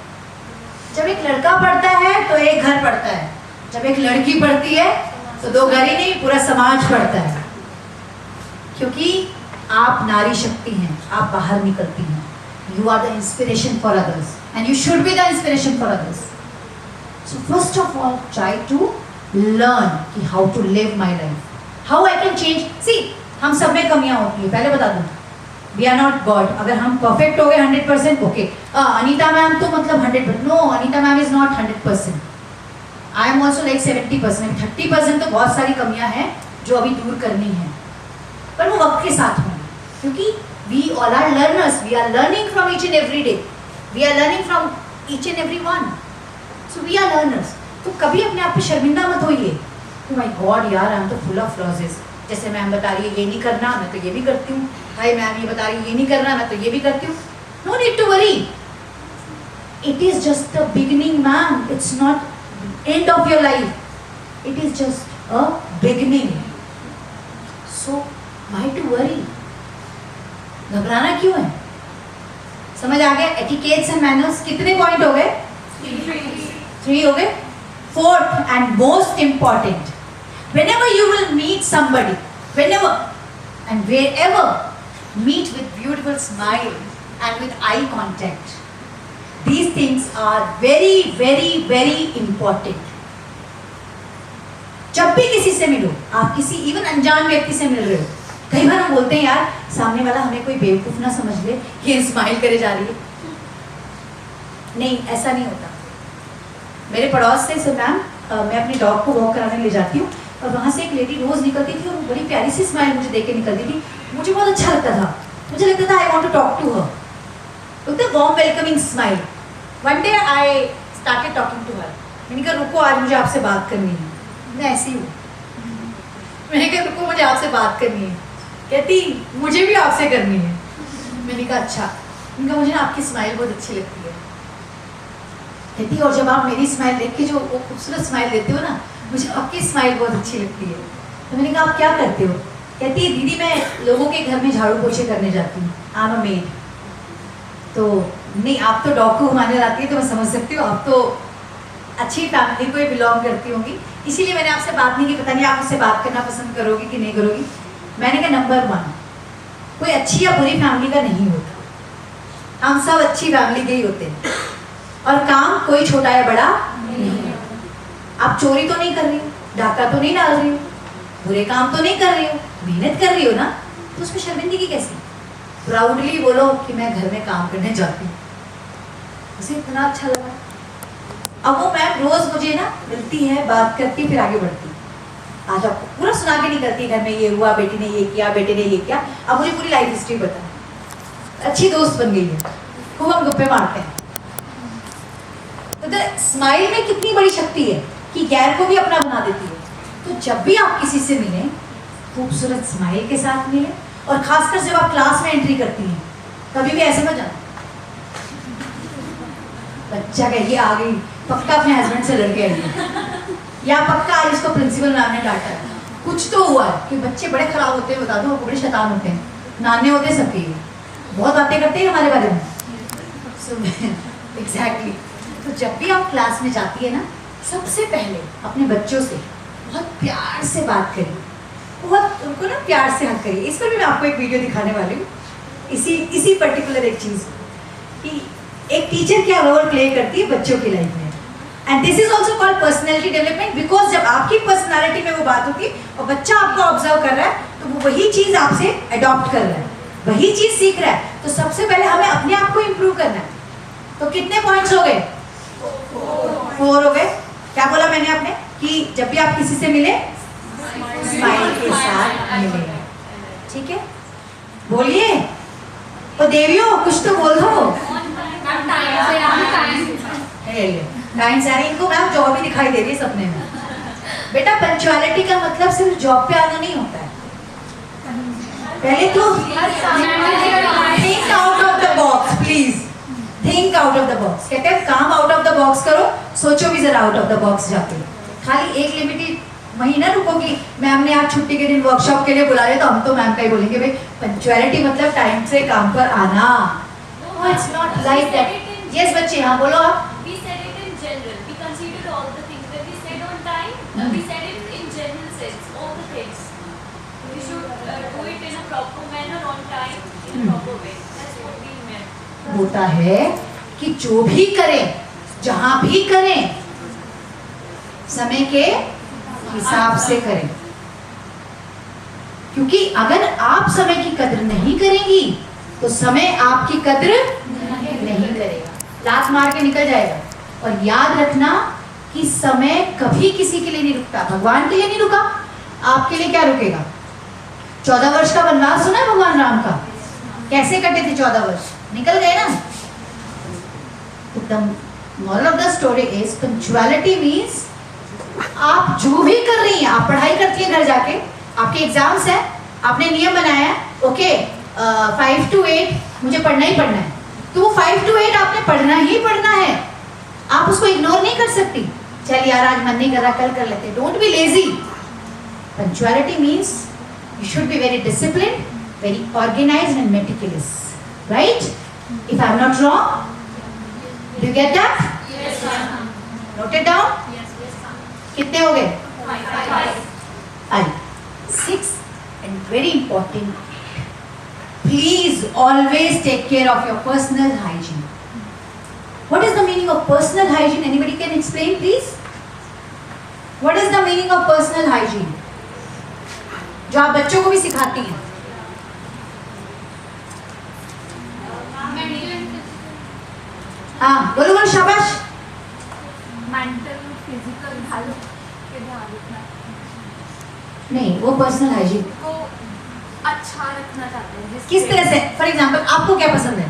Speaker 2: जब एक लड़का पढ़ता है तो एक घर पढ़ता है, जब एक लड़की पढ़ती है तो 2 घर ही नहीं पूरा समाज पढ़ता है। क्योंकि आप नारी शक्ति हैं, आप बाहर निकलती हैं। You are the inspiration for others, and you should be the inspiration for others. So first of all, try to learn कि how to live my life, how I can change. See, हम सब में कमियां होती है, पहले बता दूं। We are not God. अगर हम perfect हो गए 100%, okay. अनीता मैम तो मतलब 100%. No, Anita ma'am is not 100%. I am also like 70%, 30% तो बहुत सारी कमियां हैं जो अभी दूर करनी है, पर वो वक्त के साथ होंगी, क्योंकि we all are learners, we are learning from each and every day, we are learning from each and every one, so we are learners. तो कभी अपने आप पे शर्मिंदा मत होइए कि माय गॉड यार आई एम तो फुल ऑफ फ्लॉजेस, जैसे मैम बता रही है ये नहीं करना, मैं तो ये भी करती हूँ, हाय मैम ये बता रही है ये नहीं करना, मैं तो ये भी करती हूँ। No need to worry, it is just the beginning ma'am, it's not end of your life, it is just a beginning, so why to worry, घबराना क्यों है? समझ आ गया? एटिकेट्स एंड मैनर्स कितने पॉइंट हो गए? 3 हो गए। Fourth and most important, whenever you will meet somebody, whenever and wherever, meet with beautiful smile and with eye contact. These things are very very very important. जब भी किसी से मिलो, आप किसी इवन अनजान व्यक्ति से मिल रहे हो, कई बार हम बोलते हैं यार सामने वाला हमें कोई बेवकूफ ना समझ ले, ये स्माइल करे जा रही है। नहीं, ऐसा नहीं होता। मेरे पड़ोस से मैम, मैं अपनी डॉग को वॉक कराने ले जाती हूँ और वहाँ से एक लेडी रोज निकलती थी और वो बड़ी प्यारी सी स्माइल मुझे देख के निकलती थी, मुझे बहुत अच्छा लगता था, मुझे लगता था I want to talk to her, with the warm welcoming smile. One day I started talking to her, मैंने कहा रुको आज मुझे आपसे बात करनी है, मैं ऐसी हूँ, मैंने कहा रुको मुझे आपसे बात करनी है, कहती मुझे भी आपसे करनी है। मैंने कहा अच्छा, उनका मुझे ना आपकी स्माइल बहुत अच्छी लगती है, कहती और जब आप मेरी स्माइल देख के जो वो खूबसूरत स्माइल देते हो ना, मुझे आपकी स्माइल बहुत अच्छी लगती है। तो मैंने कहा आप क्या करते हो? कहती है दीदी मैं लोगों के घर में झाड़ू पोछे करने जाती हूँ, आई एम अ मेड। तो नहीं, आप तो डॉग को घुमाने जाती है तो मैं समझ सकती हूँ, आप तो अच्छी फैमिली को ही बिलोंग करती होंगी, इसीलिए मैंने आपसे बात नहीं की, पता नहीं आप मुझसे बात करना पसंद करोगी कि नहीं करोगी। मैंने कहा नंबर 1, कोई अच्छी या बुरी फैमिली का नहीं होता, हम सब अच्छी फैमिली के ही होते हैं, और काम कोई छोटा या बड़ा नहीं है। आप चोरी तो नहीं कर रही हो, डाका तो नहीं डाल रही हो, बुरे काम तो नहीं कर रही हो, मेहनत कर रही हो ना, तो उसमें शर्मिंदगी कैसी? प्राउडली बोलो कि मैं घर में काम करने जाती हूँ, उसे इतना अच्छा लगा। अब वो मैम रोज मुझे ना मिलती है, बात करती, फिर आगे बढ़ती, आज आपको पूरा सुना के निकलती, घर में ये हुआ, बेटी ने ये किया, बेटे ने ये किया, अब मुझे पूरी लाइफ हिस्ट्री बता। अच्छी दोस्त बन गई है, खूब हम गप्पे मारते हैं। तो स्माइल में कितनी बड़ी शक्ति है कि गैर को भी अपना बना देती है। तो जब भी आप किसी से मिलें, खूबसूरत स्माइल के साथ मिलें, और खासकर जब आप क्लास में एंट्री करती हैं, कभी भी ऐसे मत जाना, बच्चा कहिए आ गई, पक्का अपने हस्बैंड से लड़के आई है, या पक्का आज इसको प्रिंसिपल मैम ने डांटा है, कुछ तो हुआ है कि बच्चे बड़े खराब होते हैं, बता दो, बड़े शैतान होते हैं, नाने होते हैं सबके, बहुत बातें करते हैं हमारे बारे में। एग्जैक्टली। तो जब भी आप क्लास में जाती है ना, सबसे पहले अपने बच्चों से बहुत प्यार से बात करिए, बहुत उनको ना प्यार से हक करिए। इस पर भी मैं आपको एक वीडियो दिखाने वाली हूँ, इसी पर्टिकुलर एक चीज़ कि एक टीचर क्या रोल प्ले करती है बच्चों की लाइफ में। And this is also called personality development, because जब आपकी पर्सनैलिटी में वो बात होती है और बच्चा आपको ऑब्जर्व कर रहा है, तो वो वही चीज़ आपसे अडॉप्ट कर रहा है, वही चीज़ सीख रहा है। तो सबसे पहले हमें अपने आप को इम्प्रूव करना है। तो कितने पॉइंट्स हो गए? 4 हो गए। क्या बोला मैंने आपने कि जब भी आप किसी से मिले, स्माइल के साथ मिले, ठीक है? बोलिए, तो देवियों कुछ तो बोल दो। टाइम से इनको मैम जॉब ही दिखाई दे रही है सपने में। बेटा पंक्चुअलिटी का मतलब सिर्फ जॉब पे आना नहीं होता है, पहले तो think out of the box, please think out of the box. कहते हैं काम आउट ऑफ द बॉक्स करो, सोचो भी जरा आउट ऑफ द बॉक्स जाके। खाली एक लिमिटेड महीना रुकोगी, मैम ने आज छुट्टी के दिन वर्कशॉप के लिए बुलाया, तो हम तो मैम का ही बोलेंगे भाई पंक्चुअलिटी मतलब टाइम से काम पर आना। It's not like that. Yes बच्चे, हाँ बोलो आप।
Speaker 5: We said it in general. We considered all the things that we said on time. We said it in general sense, all the things. We should do it in a proper manner, on time, in a proper way. That's what we meant.
Speaker 2: होता है कि जो भी करें, जहां भी करें, समय के हिसाब से करें, क्योंकि अगर आप समय की कद्र नहीं करेंगी तो समय आपकी कद्र नहीं करेगा, लात मार के निकल जाएगा। और याद रखना, कि समय कभी किसी के लिए नहीं रुकता, भगवान के लिए नहीं रुका, आपके लिए क्या रुकेगा? 14 वर्ष का वनवास सुना है भगवान राम का? कैसे कटे थे 14 वर्ष? निकल गए ना। The moral of the story is punctuality means आप जो भी कर रही हैं, आप पढ़ाई करती हैं घर जाके, आपके एग्जाम्स हैं, आपने नियम बनाया है, ओके 5 to 8 मुझे पढ़ना ही पढ़ना है, तो वो 5 to 8 आपने पढ़ना ही पढ़ना है, आप उसको इग्नोर नहीं कर सकती। चल यार आज मन नहीं कर रहा, कल कर लेते। Don't be lazy. Punctuality means you should be very discipline, very organised and meticulous, right? If I am not wrong, do you get that?
Speaker 5: Yes, ma'am.
Speaker 2: Note it down.
Speaker 5: Yes, ma'am.
Speaker 2: कितने हो गए?
Speaker 5: 5.
Speaker 2: And 6 and very important, please always take care of your personal hygiene. What is the meaning of personal hygiene? Anybody can explain, please? What is the meaning of personal hygiene? जो आप बच्चों को भी सिखाती हैं। हाँ बोलो बोलो, शाबाश।
Speaker 5: मेंटल फिजिकल हेल्थ पे ध्यान रखना,
Speaker 2: नहीं, वो पर्सनल हाइजीन
Speaker 5: को अच्छा रखना चाहते हैं।
Speaker 2: किस तरह से? फॉर एग्जाम्पल आपको क्या पसंद है?